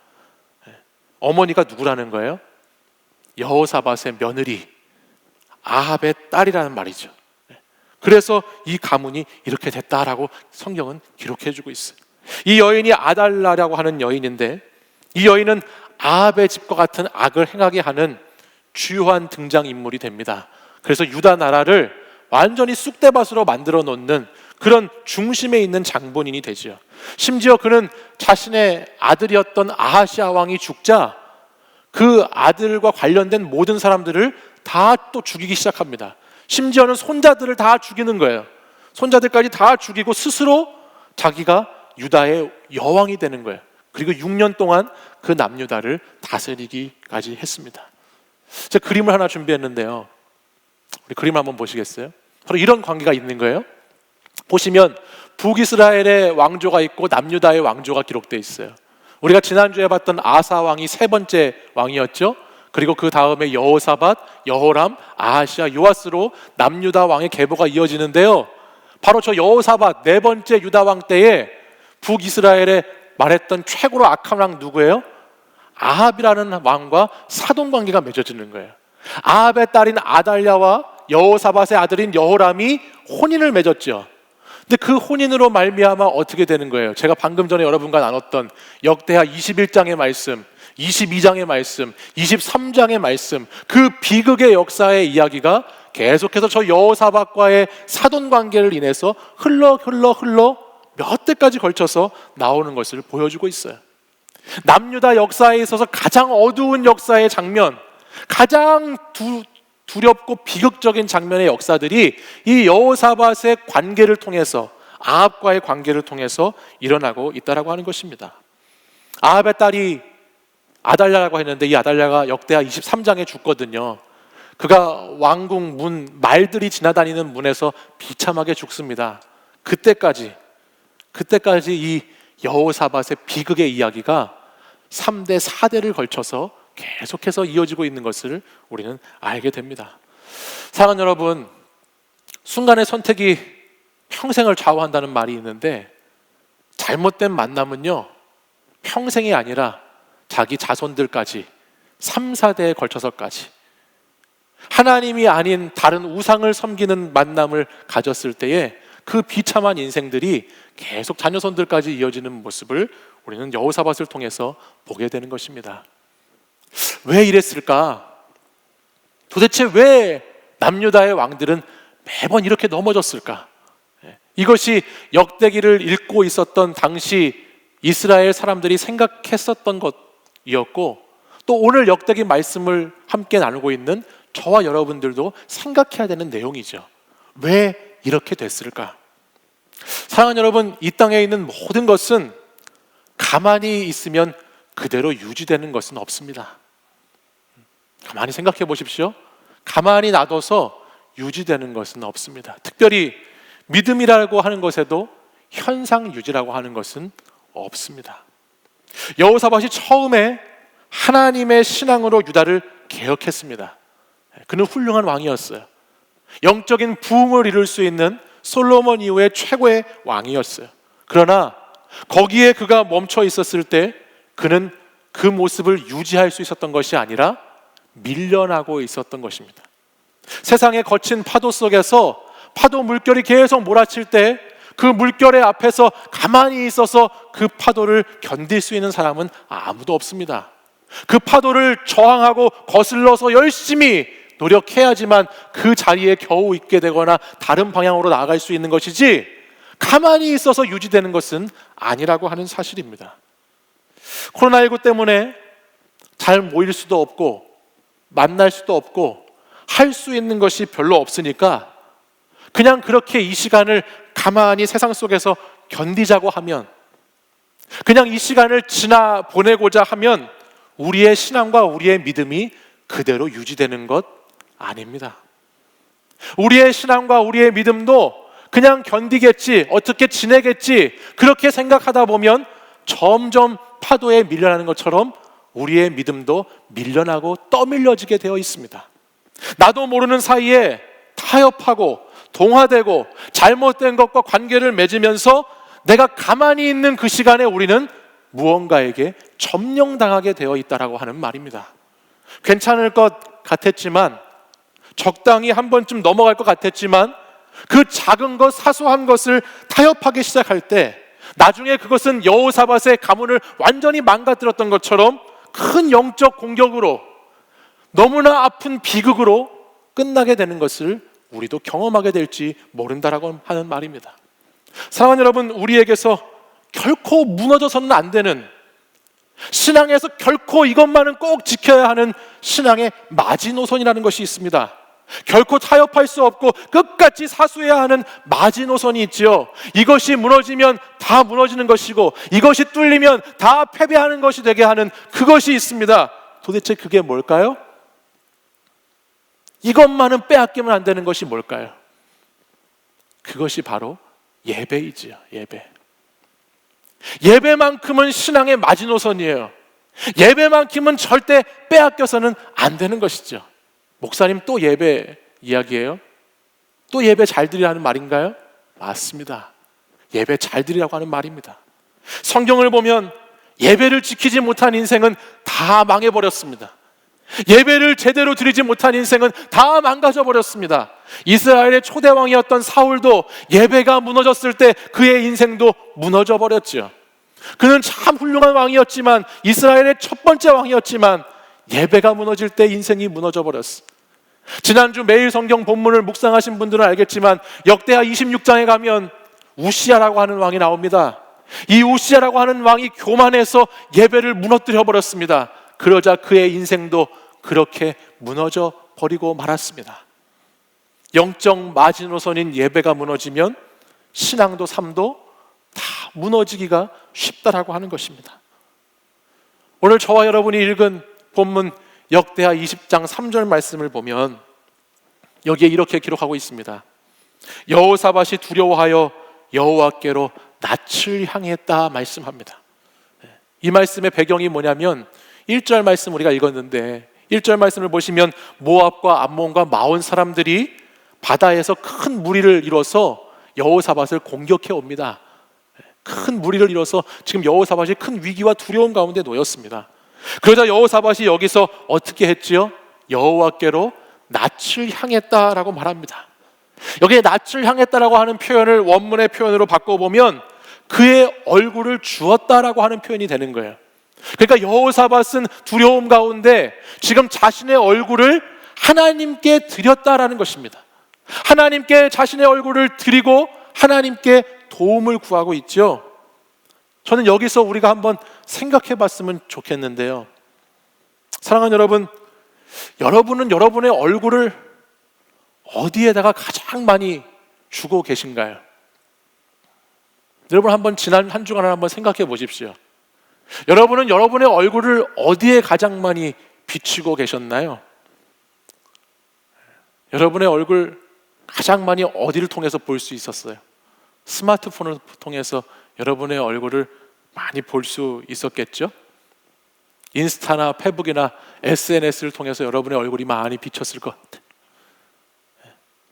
어머니가 누구라는 거예요? 여호사밧의 며느리 아합의 딸이라는 말이죠. 그래서 이 가문이 이렇게 됐다라고 성경은 기록해주고 있어요. 이 여인이 아달라라고 하는 여인인데, 이 여인은 아합의 집과 같은 악을 행하게 하는 주요한 등장인물이 됩니다. 그래서 유다 나라를 완전히 쑥대밭으로 만들어 놓는 그런 중심에 있는 장본인이 되지요. 심지어 그는 자신의 아들이었던 아하시아 왕이 죽자 그 아들과 관련된 모든 사람들을 다 또 죽이기 시작합니다. 심지어는 손자들을 다 죽이는 거예요. 손자들까지 다 죽이고 스스로 자기가 유다의 여왕이 되는 거예요. 그리고 6년 동안 그 남유다를 다스리기까지 했습니다. 제가 그림을 하나 준비했는데요, 우리 그림 한번 보시겠어요? 바로 이런 관계가 있는 거예요. 보시면 북이스라엘의 왕조가 있고 남유다의 왕조가 기록되어 있어요. 우리가 지난주에 봤던 아사 왕이 세 번째 왕이었죠. 그리고 그 다음에 여호사밧, 여호람, 아하시아, 요아스로 남유다 왕의 계보가 이어지는데요, 바로 저 여호사밧 네 번째 유다 왕 때에 북이스라엘에 말했던 최고로 악한 왕 누구예요? 아합이라는 왕과 사돈관계가 맺어지는 거예요. 아합의 딸인 아달랴와 여호사밧의 아들인 여호람이 혼인을 맺었죠. 근데 그 혼인으로 말미암아 어떻게 되는 거예요? 제가 방금 전에 여러분과 나눴던 역대하 21장의 말씀, 22장의 말씀, 23장의 말씀, 그 비극의 역사의 이야기가 계속해서 저 여호사밧과의 사돈 관계를 인해서 흘러 몇 대까지 걸쳐서 나오는 것을 보여주고 있어요. 남유다 역사에 있어서 가장 어두운 역사의 장면, 가장 두렵고 비극적인 장면의 역사들이 이 여호사밧의 관계를 통해서, 아합과의 관계를 통해서 일어나고 있다라고 하는 것입니다. 아합의 딸이 아달랴라고 했는데 이 아달랴가 역대하 23장에 죽거든요. 그가 왕궁 문, 말들이 지나다니는 문에서 비참하게 죽습니다. 그때까지 이 여호사밧의 비극의 이야기가 3대 4대를 걸쳐서 계속해서 이어지고 있는 것을 우리는 알게 됩니다. 사랑하는 여러분, 순간의 선택이 평생을 좌우한다는 말이 있는데 잘못된 만남은요, 평생이 아니라 자기 자손들까지 3, 4대에 걸쳐서까지 하나님이 아닌 다른 우상을 섬기는 만남을 가졌을 때에 그 비참한 인생들이 계속 자녀손들까지 이어지는 모습을 우리는 여호사밧을 통해서 보게 되는 것입니다. 왜 이랬을까? 도대체 왜 남유다의 왕들은 매번 이렇게 넘어졌을까? 이것이 역대기를 읽고 있었던 당시 이스라엘 사람들이 생각했었던 것이었고, 또 오늘 역대기 말씀을 함께 나누고 있는 저와 여러분들도 생각해야 되는 내용이죠. 왜 이렇게 됐을까? 사랑하는 여러분, 이 땅에 있는 모든 것은 가만히 있으면 그대로 유지되는 것은 없습니다. 가만히 생각해 보십시오. 가만히 놔둬서 유지되는 것은 없습니다. 특별히 믿음이라고 하는 것에도 현상 유지라고 하는 것은 없습니다. 여호사밧이 처음에 하나님의 신앙으로 유다를 개혁했습니다. 그는 훌륭한 왕이었어요. 영적인 부흥을 이룰 수 있는 솔로몬 이후의 최고의 왕이었어요. 그러나 거기에 그가 멈춰 있었을 때 그는 그 모습을 유지할 수 있었던 것이 아니라 밀려나고 있었던 것입니다. 세상의 거친 파도 속에서 파도 물결이 계속 몰아칠 때 그 물결의 앞에서 가만히 있어서 그 파도를 견딜 수 있는 사람은 아무도 없습니다. 그 파도를 저항하고 거슬러서 열심히 노력해야지만 그 자리에 겨우 있게 되거나 다른 방향으로 나아갈 수 있는 것이지, 가만히 있어서 유지되는 것은 아니라고 하는 사실입니다. 코로나19 때문에 잘 모일 수도 없고 만날 수도 없고 할 수 있는 것이 별로 없으니까 그냥 그렇게 이 시간을 가만히 세상 속에서 견디자고 하면, 그냥 이 시간을 지나 보내고자 하면 우리의 신앙과 우리의 믿음이 그대로 유지되는 것 아닙니다. 우리의 신앙과 우리의 믿음도 그냥 견디겠지, 어떻게 지내겠지, 그렇게 생각하다 보면 점점 파도에 밀려나는 것처럼 우리의 믿음도 밀려나고 떠밀려지게 되어 있습니다. 나도 모르는 사이에 타협하고 동화되고 잘못된 것과 관계를 맺으면서 내가 가만히 있는 그 시간에 우리는 무언가에게 점령당하게 되어 있다라고 하는 말입니다. 괜찮을 것 같았지만, 적당히 한 번쯤 넘어갈 것 같았지만, 그 작은 것, 사소한 것을 타협하기 시작할 때 나중에 그것은 여호사밧의 가문을 완전히 망가뜨렸던 것처럼 큰 영적 공격으로, 너무나 아픈 비극으로 끝나게 되는 것을 우리도 경험하게 될지 모른다라고 하는 말입니다. 사랑하는 여러분, 우리에게서 결코 무너져서는 안 되는, 신앙에서 결코 이것만은 꼭 지켜야 하는 신앙의 마지노선이라는 것이 있습니다. 결코 타협할 수 없고 끝까지 사수해야 하는 마지노선이 있지요. 이것이 무너지면 다 무너지는 것이고 이것이 뚫리면 다 패배하는 것이 되게 하는 그것이 있습니다. 도대체 그게 뭘까요? 이것만은 빼앗기면 안 되는 것이 뭘까요? 그것이 바로 예배이지요. 예배만큼은 신앙의 마지노선이에요. 예배만큼은 절대 빼앗겨서는 안 되는 것이죠. 목사님, 또 예배 이야기예요? 또 예배 잘 드리라는 말인가요? 맞습니다. 예배 잘 드리라고 하는 말입니다. 성경을 보면 예배를 지키지 못한 인생은 다 망해버렸습니다. 예배를 제대로 드리지 못한 인생은 다 망가져 버렸습니다. 이스라엘의 초대 왕이었던 사울도 예배가 무너졌을 때 그의 인생도 무너져 버렸죠. 그는 참 훌륭한 왕이었지만, 이스라엘의 첫 번째 왕이었지만 예배가 무너질 때 인생이 무너져 버렸어. 지난주 매일 성경 본문을 묵상하신 분들은 알겠지만 역대하 26장에 가면 우시야라고 하는 왕이 나옵니다. 이 우시야라고 하는 왕이 교만해서 예배를 무너뜨려 버렸습니다. 그러자 그의 인생도 그렇게 무너져 버리고 말았습니다. 영적 마지노선인 예배가 무너지면 신앙도 삶도 다 무너지기가 쉽다라고 하는 것입니다. 오늘 저와 여러분이 읽은 본문 역대하 20장 3절 말씀을 보면 여기에 이렇게 기록하고 있습니다. 여호사밧이 두려워하여 여호와께로 낯을 향했다 말씀합니다. 이 말씀의 배경이 뭐냐면 1절 말씀 우리가 읽었는데 1절 말씀을 보시면 모압과 암몬과 마온 사람들이 바다에서 큰 무리를 이뤄서 여호사밧을 공격해 옵니다. 큰 무리를 이뤄서 지금 여호사밧이 큰 위기와 두려움 가운데 놓였습니다. 그러자 여호사밧이 여기서 어떻게 했지요? 여호와께로 낯을 향했다라고 말합니다. 여기에 낯을 향했다라고 하는 표현을 원문의 표현으로 바꿔보면 그의 얼굴을 주었다라고 하는 표현이 되는 거예요. 그러니까 여호사밧은 두려움 가운데 지금 자신의 얼굴을 하나님께 드렸다라는 것입니다. 하나님께 자신의 얼굴을 드리고 하나님께 도움을 구하고 있죠. 저는 여기서 우리가 한번 생각해 봤으면 좋겠는데요. 사랑하는 여러분, 여러분은 여러분의 얼굴을 어디에다가 가장 많이 주고 계신가요? 여러분 한번 지난 한 주간을 한번 생각해 보십시오. 여러분은 여러분의 얼굴을 어디에 가장 많이 비추고 계셨나요? 여러분의 얼굴 가장 많이 어디를 통해서 볼 수 있었어요? 스마트폰을 통해서 여러분의 얼굴을 많이 볼 수 있었겠죠? 인스타나 페북이나 SNS를 통해서 여러분의 얼굴이 많이 비쳤을 것 같아요.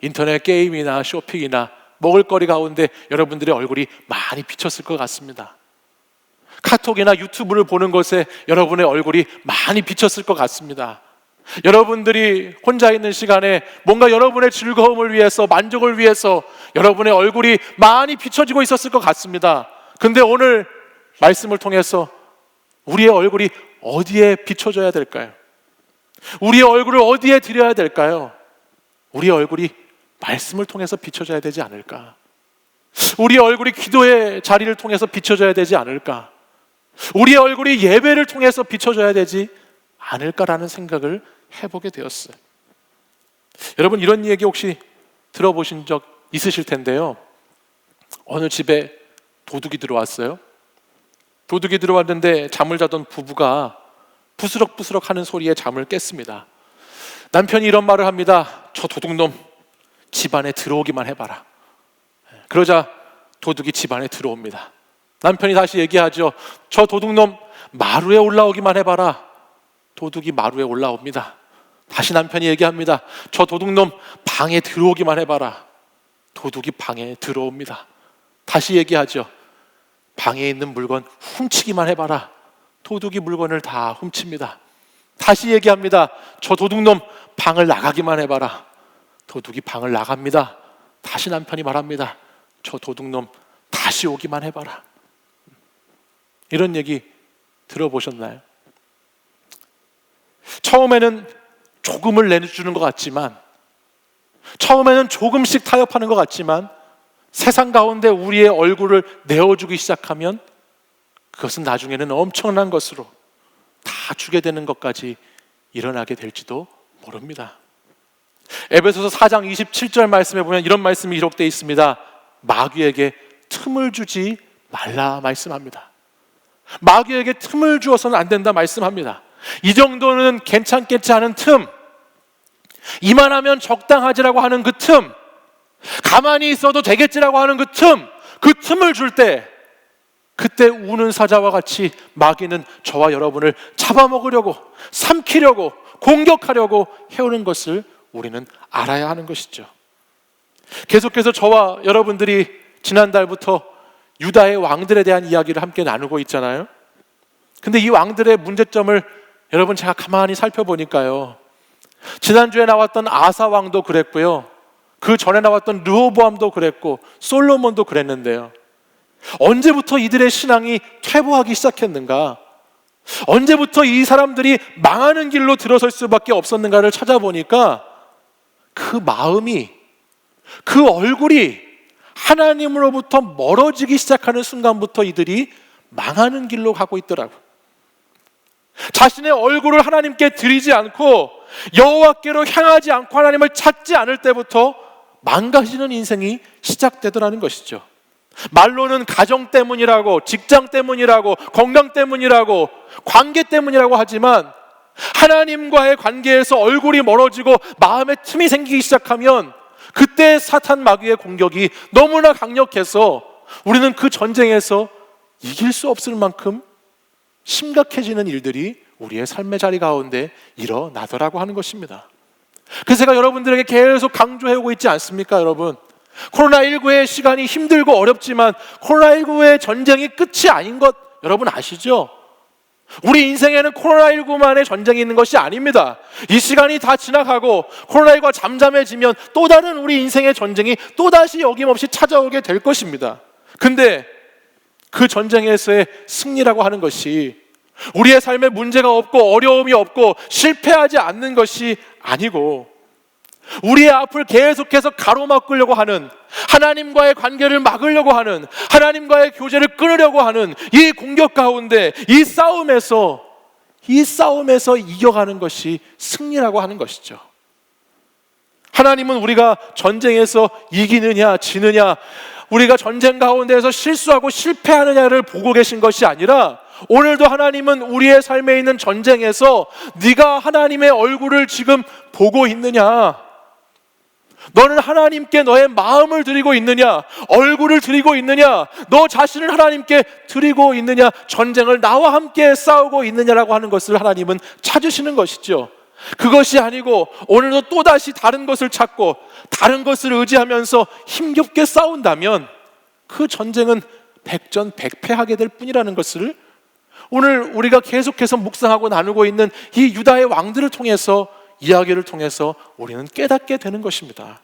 인터넷 게임이나 쇼핑이나 먹을거리 가운데 여러분들의 얼굴이 많이 비쳤을 것 같습니다. 카톡이나 유튜브를 보는 것에 여러분의 얼굴이 많이 비쳤을 것 같습니다. 여러분들이 혼자 있는 시간에 뭔가 여러분의 즐거움을 위해서, 만족을 위해서 여러분의 얼굴이 많이 비춰지고 있었을 것 같습니다. 근데 오늘 말씀을 통해서 우리의 얼굴이 어디에 비춰져야 될까요? 우리의 얼굴을 어디에 드려야 될까요? 우리의 얼굴이 말씀을 통해서 비춰져야 되지 않을까? 우리의 얼굴이 기도의 자리를 통해서 비춰져야 되지 않을까? 우리의 얼굴이 예배를 통해서 비춰져야 되지 않을까라는 생각을 해보게 되었어요. 여러분, 이런 얘기 혹시 들어보신 적 있으실 텐데요. 어느 집에 도둑이 들어왔어요. 도둑이 들어왔는데 잠을 자던 부부가 부스럭부스럭 하는 소리에 잠을 깼습니다. 남편이 이런 말을 합니다. 저 도둑놈 집안에 들어오기만 해봐라. 그러자 도둑이 집안에 들어옵니다. 남편이 다시 얘기하죠. 저 도둑놈 마루에 올라오기만 해봐라. 도둑이 마루에 올라옵니다. 다시 남편이 얘기합니다. 저 도둑놈 방에 들어오기만 해봐라. 도둑이 방에 들어옵니다. 다시 얘기하죠. 방에 있는 물건 훔치기만 해봐라. 도둑이 물건을 다 훔칩니다. 다시 얘기합니다. 저 도둑놈 방을 나가기만 해봐라. 도둑이 방을 나갑니다. 다시 남편이 말합니다. 저 도둑놈 다시 오기만 해봐라. 이런 얘기 들어보셨나요? 처음에는 조금을 내주는 것 같지만, 처음에는 조금씩 타협하는 것 같지만, 세상 가운데 우리의 얼굴을 내어주기 시작하면 그것은 나중에는 엄청난 것으로 다 주게 되는 것까지 일어나게 될지도 모릅니다. 에베소서 4장 27절 말씀에 보면 이런 말씀이 기록되어 있습니다. 마귀에게 틈을 주지 말라 말씀합니다. 마귀에게 틈을 주어서는 안 된다 말씀합니다. 이 정도는 괜찮겠지 하는 틈, 이만하면 적당하지라고 하는 그 틈, 가만히 있어도 되겠지라고 하는 그 틈, 그 틈을 줄 때, 그때 우는 사자와 같이 마귀는 저와 여러분을 잡아먹으려고, 삼키려고, 공격하려고 해오는 것을 우리는 알아야 하는 것이죠. 계속해서 저와 여러분들이 지난달부터 유다의 왕들에 대한 이야기를 함께 나누고 있잖아요. 근데 이 왕들의 문제점을 여러분, 제가 가만히 살펴보니까요, 지난주에 나왔던 아사 왕도 그랬고요, 그 전에 나왔던 르호보암도 그랬고 솔로몬도 그랬는데요, 언제부터 이들의 신앙이 퇴보하기 시작했는가? 언제부터 이 사람들이 망하는 길로 들어설 수밖에 없었는가를 찾아보니까 그 마음이, 그 얼굴이 하나님으로부터 멀어지기 시작하는 순간부터 이들이 망하는 길로 가고 있더라고요. 자신의 얼굴을 하나님께 드리지 않고 여호와께로 향하지 않고 하나님을 찾지 않을 때부터 망가지는 인생이 시작되더라는 것이죠. 말로는 가정 때문이라고, 직장 때문이라고, 건강 때문이라고, 관계 때문이라고 하지만 하나님과의 관계에서 얼굴이 멀어지고 마음에 틈이 생기기 시작하면 그때 사탄 마귀의 공격이 너무나 강력해서 우리는 그 전쟁에서 이길 수 없을 만큼 심각해지는 일들이 우리의 삶의 자리 가운데 일어나더라고 하는 것입니다. 그래서 제가 여러분들에게 계속 강조해오고 있지 않습니까, 여러분? 코로나19의 시간이 힘들고 어렵지만 코로나19의 전쟁이 끝이 아닌 것 여러분 아시죠? 우리 인생에는 코로나19만의 전쟁이 있는 것이 아닙니다. 이 시간이 다 지나가고 코로나19가 잠잠해지면 또 다른 우리 인생의 전쟁이 또다시 여김없이 찾아오게 될 것입니다. 근데 그 전쟁에서의 승리라고 하는 것이 우리의 삶에 문제가 없고 어려움이 없고 실패하지 않는 것이 아니고 우리의 앞을 계속해서 가로막으려고 하는, 하나님과의 관계를 막으려고 하는, 하나님과의 교제를 끊으려고 하는 이 공격 가운데 이 싸움에서 이겨가는 것이 승리라고 하는 것이죠. 하나님은 우리가 전쟁에서 이기느냐 지느냐, 우리가 전쟁 가운데에서 실수하고 실패하느냐를 보고 계신 것이 아니라 오늘도 하나님은 우리의 삶에 있는 전쟁에서 네가 하나님의 얼굴을 지금 보고 있느냐, 너는 하나님께 너의 마음을 드리고 있느냐, 얼굴을 드리고 있느냐, 너 자신을 하나님께 드리고 있느냐, 전쟁을 나와 함께 싸우고 있느냐라고 하는 것을 하나님은 찾으시는 것이죠. 그것이 아니고 오늘도 또다시 다른 것을 찾고 다른 것을 의지하면서 힘겹게 싸운다면 그 전쟁은 백전백패하게 될 뿐이라는 것을 오늘 우리가 계속해서 묵상하고 나누고 있는 이 유다의 왕들을 통해서, 이야기를 통해서 우리는 깨닫게 되는 것입니다.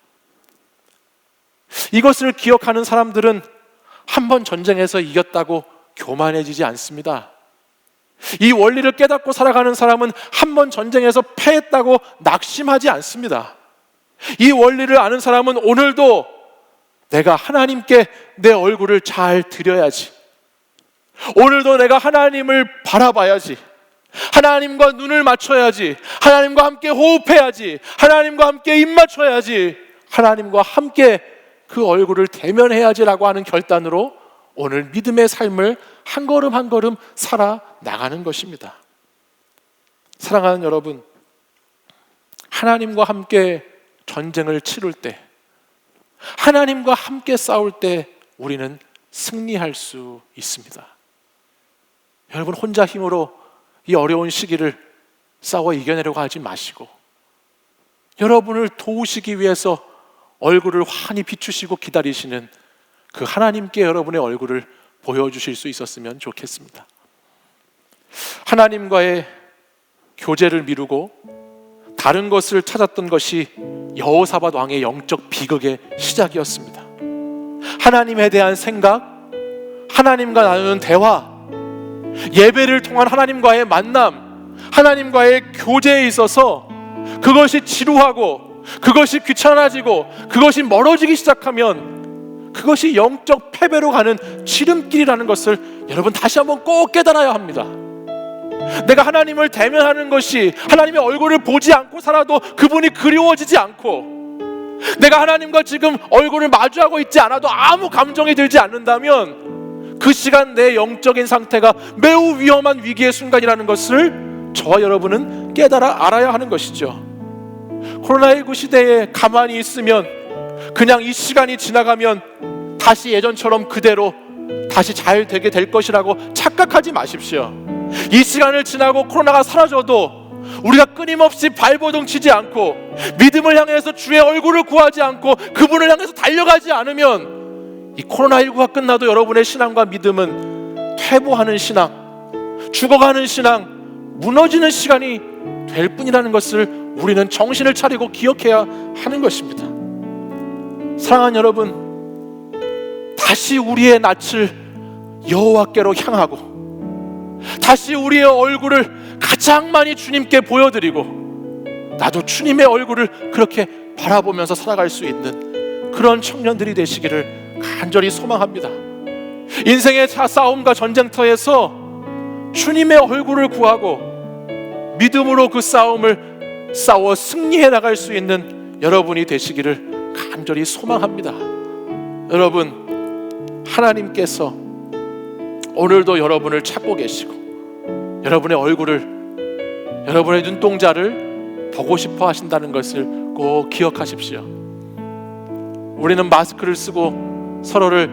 이것을 기억하는 사람들은 한 번 전쟁에서 이겼다고 교만해지지 않습니다. 이 원리를 깨닫고 살아가는 사람은 한 번 전쟁에서 패했다고 낙심하지 않습니다. 이 원리를 아는 사람은 오늘도 내가 하나님께 내 얼굴을 잘 드려야지, 오늘도 내가 하나님을 바라봐야지, 하나님과 눈을 맞춰야지, 하나님과 함께 호흡해야지, 하나님과 함께 입 맞춰야지, 하나님과 함께 그 얼굴을 대면해야지라고 하는 결단으로 오늘 믿음의 삶을 한 걸음 한 걸음 살아나가는 것입니다. 사랑하는 여러분, 하나님과 함께 전쟁을 치룰 때, 하나님과 함께 싸울 때 우리는 승리할 수 있습니다. 여러분, 혼자 힘으로 이 어려운 시기를 싸워 이겨내려고 하지 마시고 여러분을 도우시기 위해서 얼굴을 환히 비추시고 기다리시는 그 하나님께 여러분의 얼굴을 보여주실 수 있었으면 좋겠습니다. 하나님과의 교제를 미루고 다른 것을 찾았던 것이 여호사밧 왕의 영적 비극의 시작이었습니다. 하나님에 대한 생각, 하나님과 나누는 대화, 예배를 통한 하나님과의 만남, 하나님과의 교제에 있어서 그것이 지루하고 그것이 귀찮아지고 그것이 멀어지기 시작하면 그것이 영적 패배로 가는 지름길이라는 것을 여러분 다시 한번 꼭 깨달아야 합니다. 내가 하나님을 대면하는 것이, 하나님의 얼굴을 보지 않고 살아도 그분이 그리워지지 않고, 내가 하나님과 지금 얼굴을 마주하고 있지 않아도 아무 감정이 들지 않는다면 그 시간 내 영적인 상태가 매우 위험한 위기의 순간이라는 것을 저와 여러분은 깨달아 알아야 하는 것이죠. 코로나19 시대에 가만히 있으면, 그냥 이 시간이 지나가면 다시 예전처럼 그대로 다시 잘 되게 될 것이라고 착각하지 마십시오. 이 시간을 지나고 코로나가 사라져도 우리가 끊임없이 발버둥 치지 않고 믿음을 향해서 주의 얼굴을 구하지 않고 그분을 향해서 달려가지 않으면 이 코로나19가 끝나도 여러분의 신앙과 믿음은 퇴보하는 신앙, 죽어가는 신앙, 무너지는 시간이 될 뿐이라는 것을 우리는 정신을 차리고 기억해야 하는 것입니다. 사랑하는 여러분, 다시 우리의 낯을 여호와께로 향하고 다시 우리의 얼굴을 가장 많이 주님께 보여드리고 나도 주님의 얼굴을 그렇게 바라보면서 살아갈 수 있는 그런 청년들이 되시기를 간절히 소망합니다. 인생의 싸움과 전쟁터에서 주님의 얼굴을 구하고 믿음으로 그 싸움을 싸워 승리해 나갈 수 있는 여러분이 되시기를 간절히 소망합니다. 여러분, 하나님께서 오늘도 여러분을 찾고 계시고 여러분의 얼굴을, 여러분의 눈동자를 보고 싶어 하신다는 것을 꼭 기억하십시오. 우리는 마스크를 쓰고 서로를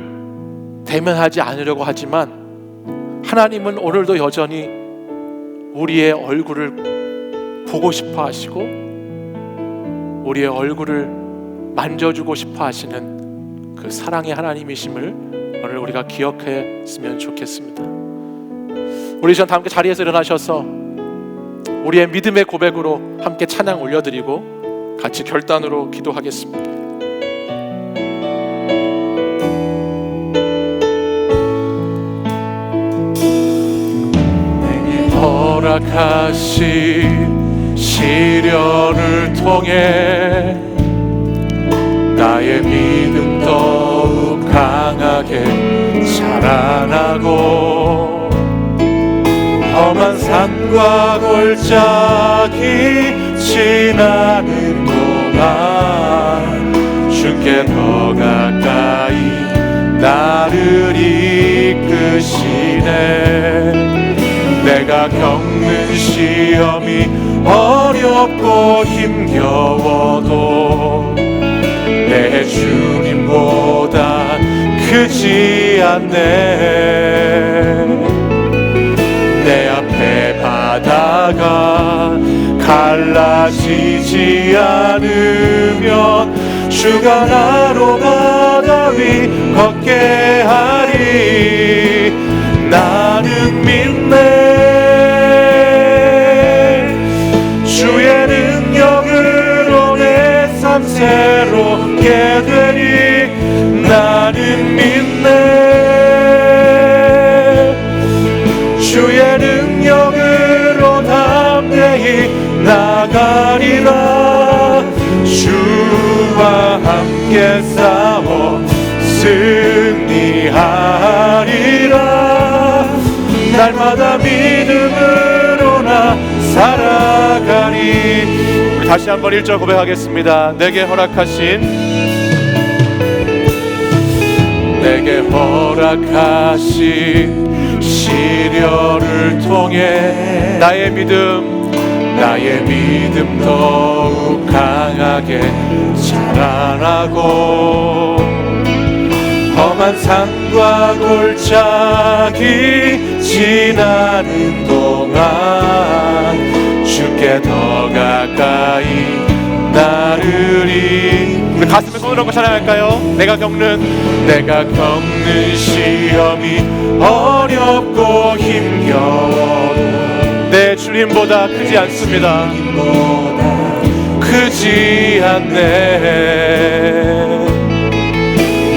대면하지 않으려고 하지만 하나님은 오늘도 여전히 우리의 얼굴을 보고 싶어 하시고 우리의 얼굴을 만져주고 싶어 하시는 그 사랑의 하나님이심을 오늘 우리가 기억했으면 좋겠습니다. 우리 전 함께 자리에서 일어나셔서 우리의 믿음의 고백으로 함께 찬양 올려드리고 같이 결단으로 기도하겠습니다. 허락하신 시련을 통해 나의 믿음 더욱 강하게 자라나고 험한 산과 골짜기 지나는 동안 주께 더 가까이 나를 이끄시네. 내가 겪는 시험이 어렵고 힘겨워도 내 주님보다 크지 않네. 내 앞에 바다가 갈라지지 않으면 주가 나로 바다 위 걷게 하리. 나는 믿네. 주의 능력으로 내 삶 새롭게 되리. 나는 믿네. 주의 능력으로 담대히 나가리라. 주와 함께 싸워 승리하리라. 날마다 믿음으로 나 살아가리. 우리 다시 한번 1절 고백하겠습니다. 내게 허락하신 시련을 통해 나의 믿음 더욱 강하게 자라나고 험한 산과 골짜기 지나는 동안 주께 더 가까이 나르리. 우리 가슴에 손을 얹고 찬양할까요? 내가 겪는 시험이 어렵고 힘겨워도 내 주님보다 크지 않습니다. 크지 않네.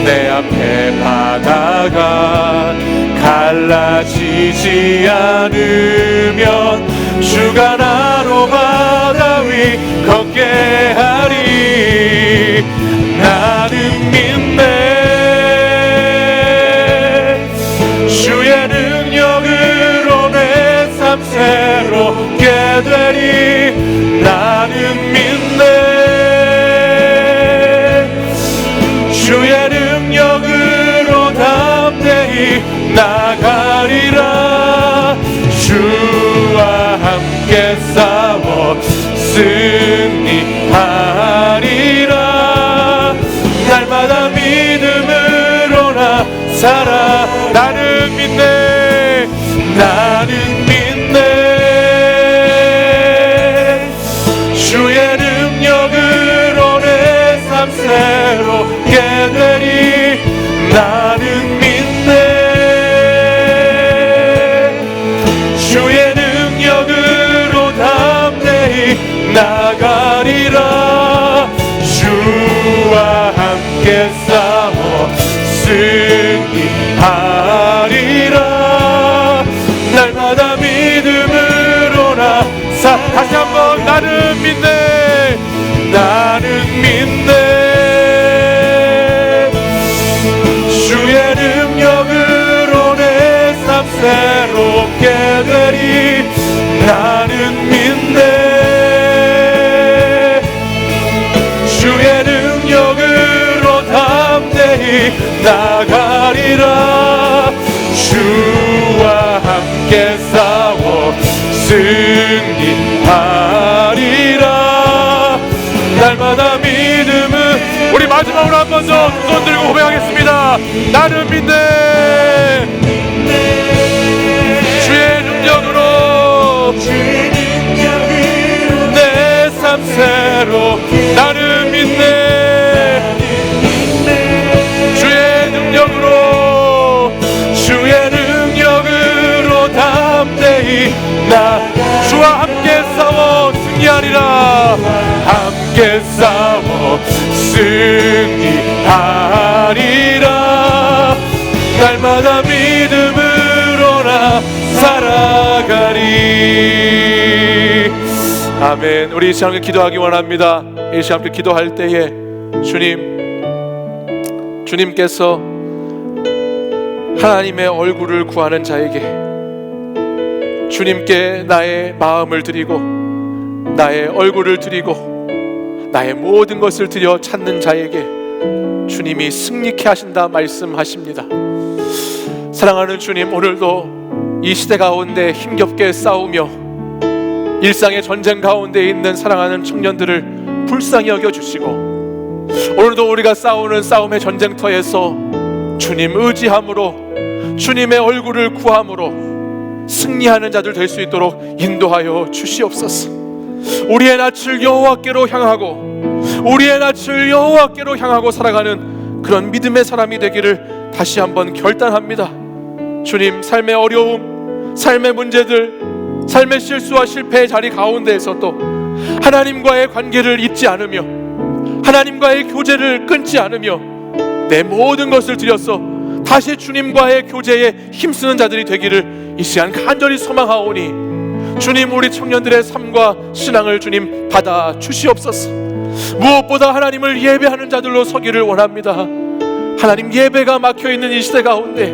내 앞에 바다가 갈라지지 않으면 주가 나로 바다 위 걷게 하리. 나는 믿네. 주의 능력으로 내 삶 새롭게 되리. 나는 믿네. 주의 능력으로 담대히 나가리라. 주와 함께 싸워 승리하리라. 날마다 믿음으로 나 살아. 나는 믿네. 나는 믿네. 주의 능력으로 내 삶 새롭게 되리. 나는 믿네. 주의 능력을 나가리라. 주와 함께 싸워 승리하리라. 날마다 믿음으로 다시 한번 나는 믿네. 나는 믿네. 주의 능력으로 내 삶 새롭게 되리. 나는 믿네. 주의 능력으로 담대히 나가리라. 주와 함께 싸워 승리하리라. 날마다 믿음은 우리 마지막으로 한 번 더 두 손 들고 고백하겠습니다. 나는 믿네. 주의 능력으로 내 삶 새로 나는 믿네. 주의 능력으로 담대히 나 주와 함께 싸워 승리하리라. 함께 싸워 승리하리라. 날마다 믿음으로 나 살아가리. 아멘. 우리 이 시간 함께 기도하기 원합니다. 이 시간 함께 기도할 때에 주님께서 하나님의 얼굴을 구하는 자에게, 주님께 나의 마음을 드리고 나의 얼굴을 드리고 나의 모든 것을 드려 찾는 자에게 주님이 승리케 하신다 말씀하십니다. 사랑하는 주님, 오늘도 이 시대 가운데 힘겹게 싸우며 일상의 전쟁 가운데 있는 사랑하는 청년들을 불쌍히 여겨주시고, 오늘도 우리가 싸우는 싸움의 전쟁터에서 주님 의지함으로 주님의 얼굴을 구함으로 승리하는 자들 될 수 있도록 인도하여 주시옵소서. 우리의 낯을 여호와께로 향하고 살아가는 그런 믿음의 사람이 되기를 다시 한번 결단합니다. 주님, 삶의 어려움, 삶의 문제들, 삶의 실수와 실패의 자리 가운데에서도 하나님과의 관계를 잊지 않으며 하나님과의 교제를 끊지 않으며 내 모든 것을 들여서 다시 주님과의 교제에 힘쓰는 자들이 되기를 이 시간 간절히 소망하오니, 주님, 우리 청년들의 삶과 신앙을 주님 받아 주시옵소서. 무엇보다 하나님을 예배하는 자들로 서기를 원합니다. 하나님, 예배가 막혀있는 이 시대 가운데,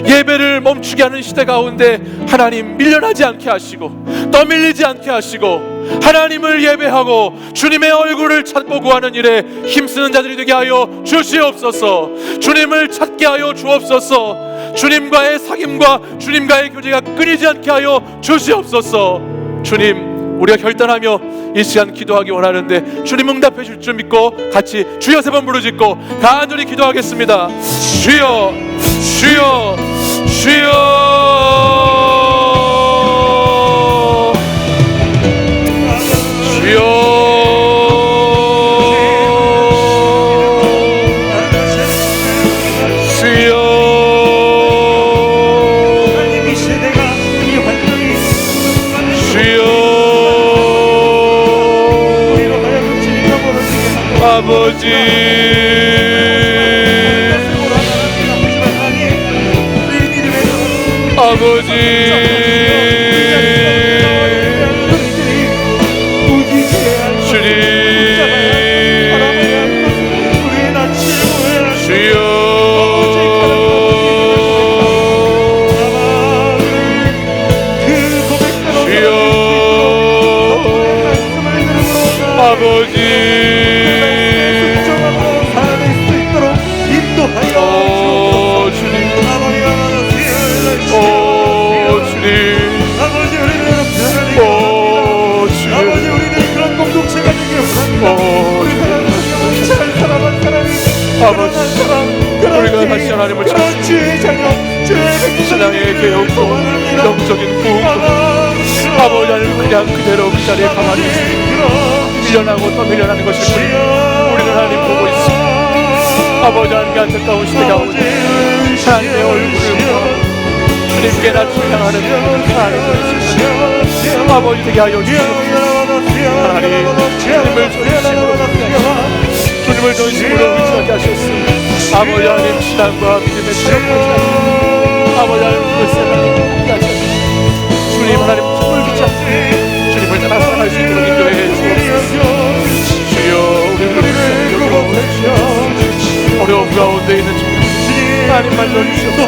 예배를 멈추게 하는 시대 가운데 하나님 밀려나지 않게 하시고 떠밀리지 않게 하시고 하나님을 예배하고 주님의 얼굴을 찾고 구하는 일에 힘쓰는 자들이 되게 하여 주시옵소서. 주님을 찾게 하여 주옵소서. 주님과의 사귐과 주님과의 교제가 끊이지 않게 하여 주시옵소서. 주님, 우리가 결단하며 이 시간 기도하기 원하는데 주님 응답해 줄 줄 믿고 같이 주여 3번 부르짖고 간절히 기도하겠습니다. 주여, 주여, 주여. 주여. 아버지, 아버지, 주님, 주여, 주여, 아버지, 아버지, 우리가 다시 하나님을 찾는 신앙의 개혁과 영적인 부흥, 아버지, 그냥 그대로 그 자리에 가만히 밀려나고 또 밀려나는 것일 뿐 우리는 하나님 보고 있습니다. 아버지, 하나님의 안타까운 시대 가운데 하나님의 얼굴을 보아 주님께 낯을 향하는 하나님을 있습니다. 아버지 되게 하여 주시옵소서. 주님을 전심으로 의지하게 하셨습니다. 아버지 하나님 신앙과 믿음의 체력을 아버지 하나님 그것을 함께 하셨습니다. 주님 하나님 힘을 주자 주님을 따라 살아갈 수 있도록 인도해 주옵소서. 주여 우리를 어려움 가운데 있는 하나님 만져주시옵소서.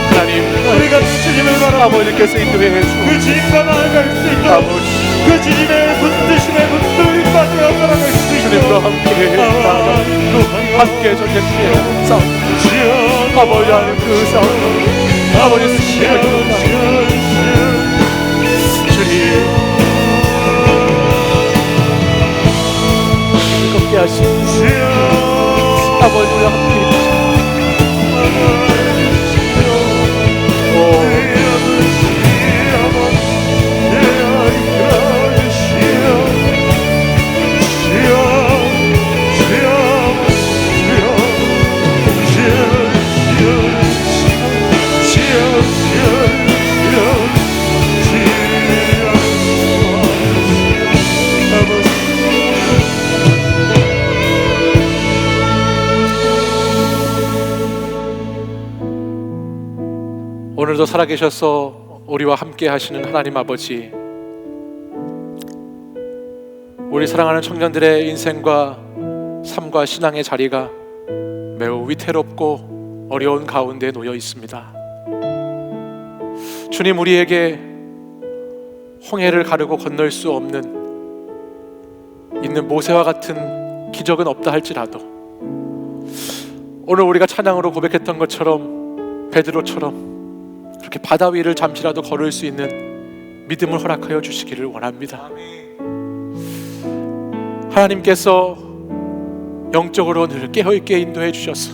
하나님 우리가 주님을 바라 아버지께서 인도해 주옵소서. 그 주님과 나아갈 수 있도록 아버지 그 주님의 붙드심에 붙들림 받으며 살아갈 수 있도록 주님과 함께 전쟁에 싸움 아버지 하나님 그 싸움 아버지 승리를 주님 즐겁게 하시고 아버지와 함께 오늘도 살아계셔서 우리와 함께 하시는 하나님 아버지, 우리 사랑하는 청년들의 인생과 삶과 신앙의 자리가 매우 위태롭고 어려운 가운데 놓여 있습니다. 주님, 우리에게 홍해를 가르고 건널 수 없는 있는 모세와 같은 기적은 없다 할지라도 오늘 우리가 찬양으로 고백했던 것처럼 베드로처럼 그렇게 바다 위를 잠시라도 걸을 수 있는 믿음을 허락하여 주시기를 원합니다. 하나님께서 영적으로 늘 깨어있게 인도해 주셔서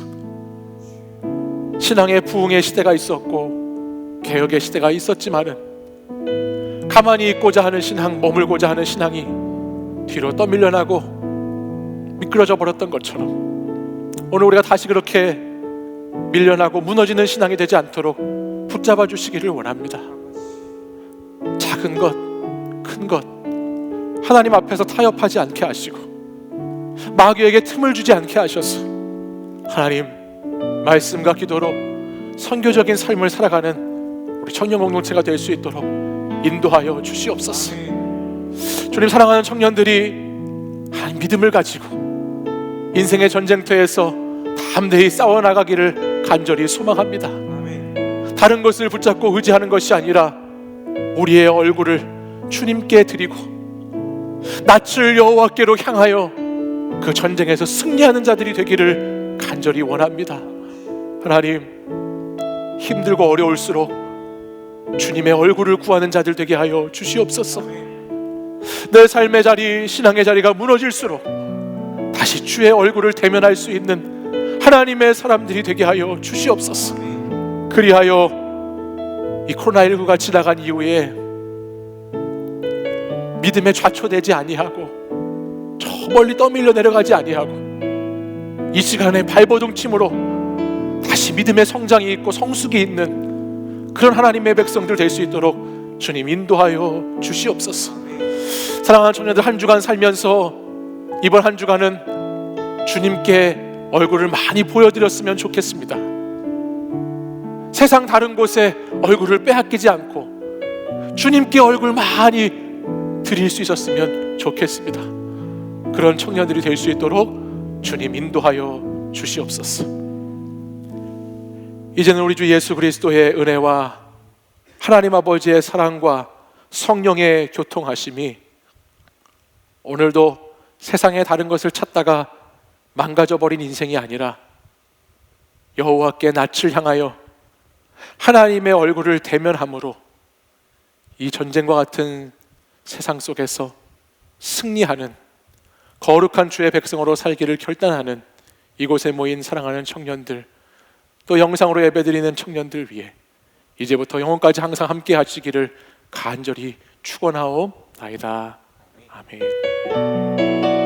신앙의 부흥의 시대가 있었고 개혁의 시대가 있었지만은 가만히 있고자 하는 신앙, 머물고자 하는 신앙이 뒤로 떠밀려나고 미끄러져 버렸던 것처럼 오늘 우리가 다시 그렇게 밀려나고 무너지는 신앙이 되지 않도록 붙잡아 주시기를 원합니다. 작은 것, 큰 것 하나님 앞에서 타협하지 않게 하시고 마귀에게 틈을 주지 않게 하셔서 하나님 말씀과 기도로 선교적인 삶을 살아가는 우리 청년 공동체가 될 수 있도록 인도하여 주시옵소서. 주님, 사랑하는 청년들이 믿음을 가지고 인생의 전쟁터에서 담대히 싸워나가기를 간절히 소망합니다. 다른 것을 붙잡고 의지하는 것이 아니라 우리의 얼굴을 주님께 드리고 낯을 여호와께로 향하여 그 전쟁에서 승리하는 자들이 되기를 간절히 원합니다. 하나님, 힘들고 어려울수록 주님의 얼굴을 구하는 자들 되게 하여 주시옵소서. 내 삶의 자리, 신앙의 자리가 무너질수록 다시 주의 얼굴을 대면할 수 있는 하나님의 사람들이 되게 하여 주시옵소서. 그리하여 이 코로나19가 지나간 이후에 믿음에 좌초되지 아니하고 저 멀리 떠밀려 내려가지 아니하고 이 시간에 발버둥침으로 다시 믿음의 성장이 있고 성숙이 있는 그런 하나님의 백성들 될 수 있도록 주님 인도하여 주시옵소서. 사랑하는 청년들, 한 주간 살면서 이번 한 주간은 주님께 얼굴을 많이 보여드렸으면 좋겠습니다. 세상 다른 곳에 얼굴을 빼앗기지 않고 주님께 얼굴 많이 드릴 수 있었으면 좋겠습니다. 그런 청년들이 될 수 있도록 주님 인도하여 주시옵소서. 이제는 우리 주 예수 그리스도의 은혜와 하나님 아버지의 사랑과 성령의 교통하심이 오늘도 세상의 다른 것을 찾다가 망가져버린 인생이 아니라 여호와께 낯을 향하여 하나님의 얼굴을 대면함으로 이 전쟁과 같은 세상 속에서 승리하는 거룩한 주의 백성으로 살기를 결단하는 이곳에 모인 사랑하는 청년들, 또 영상으로 예배드리는 청년들 위해 이제부터 영원까지 항상 함께 하시기를 간절히 축원하옵나이다. 아멘.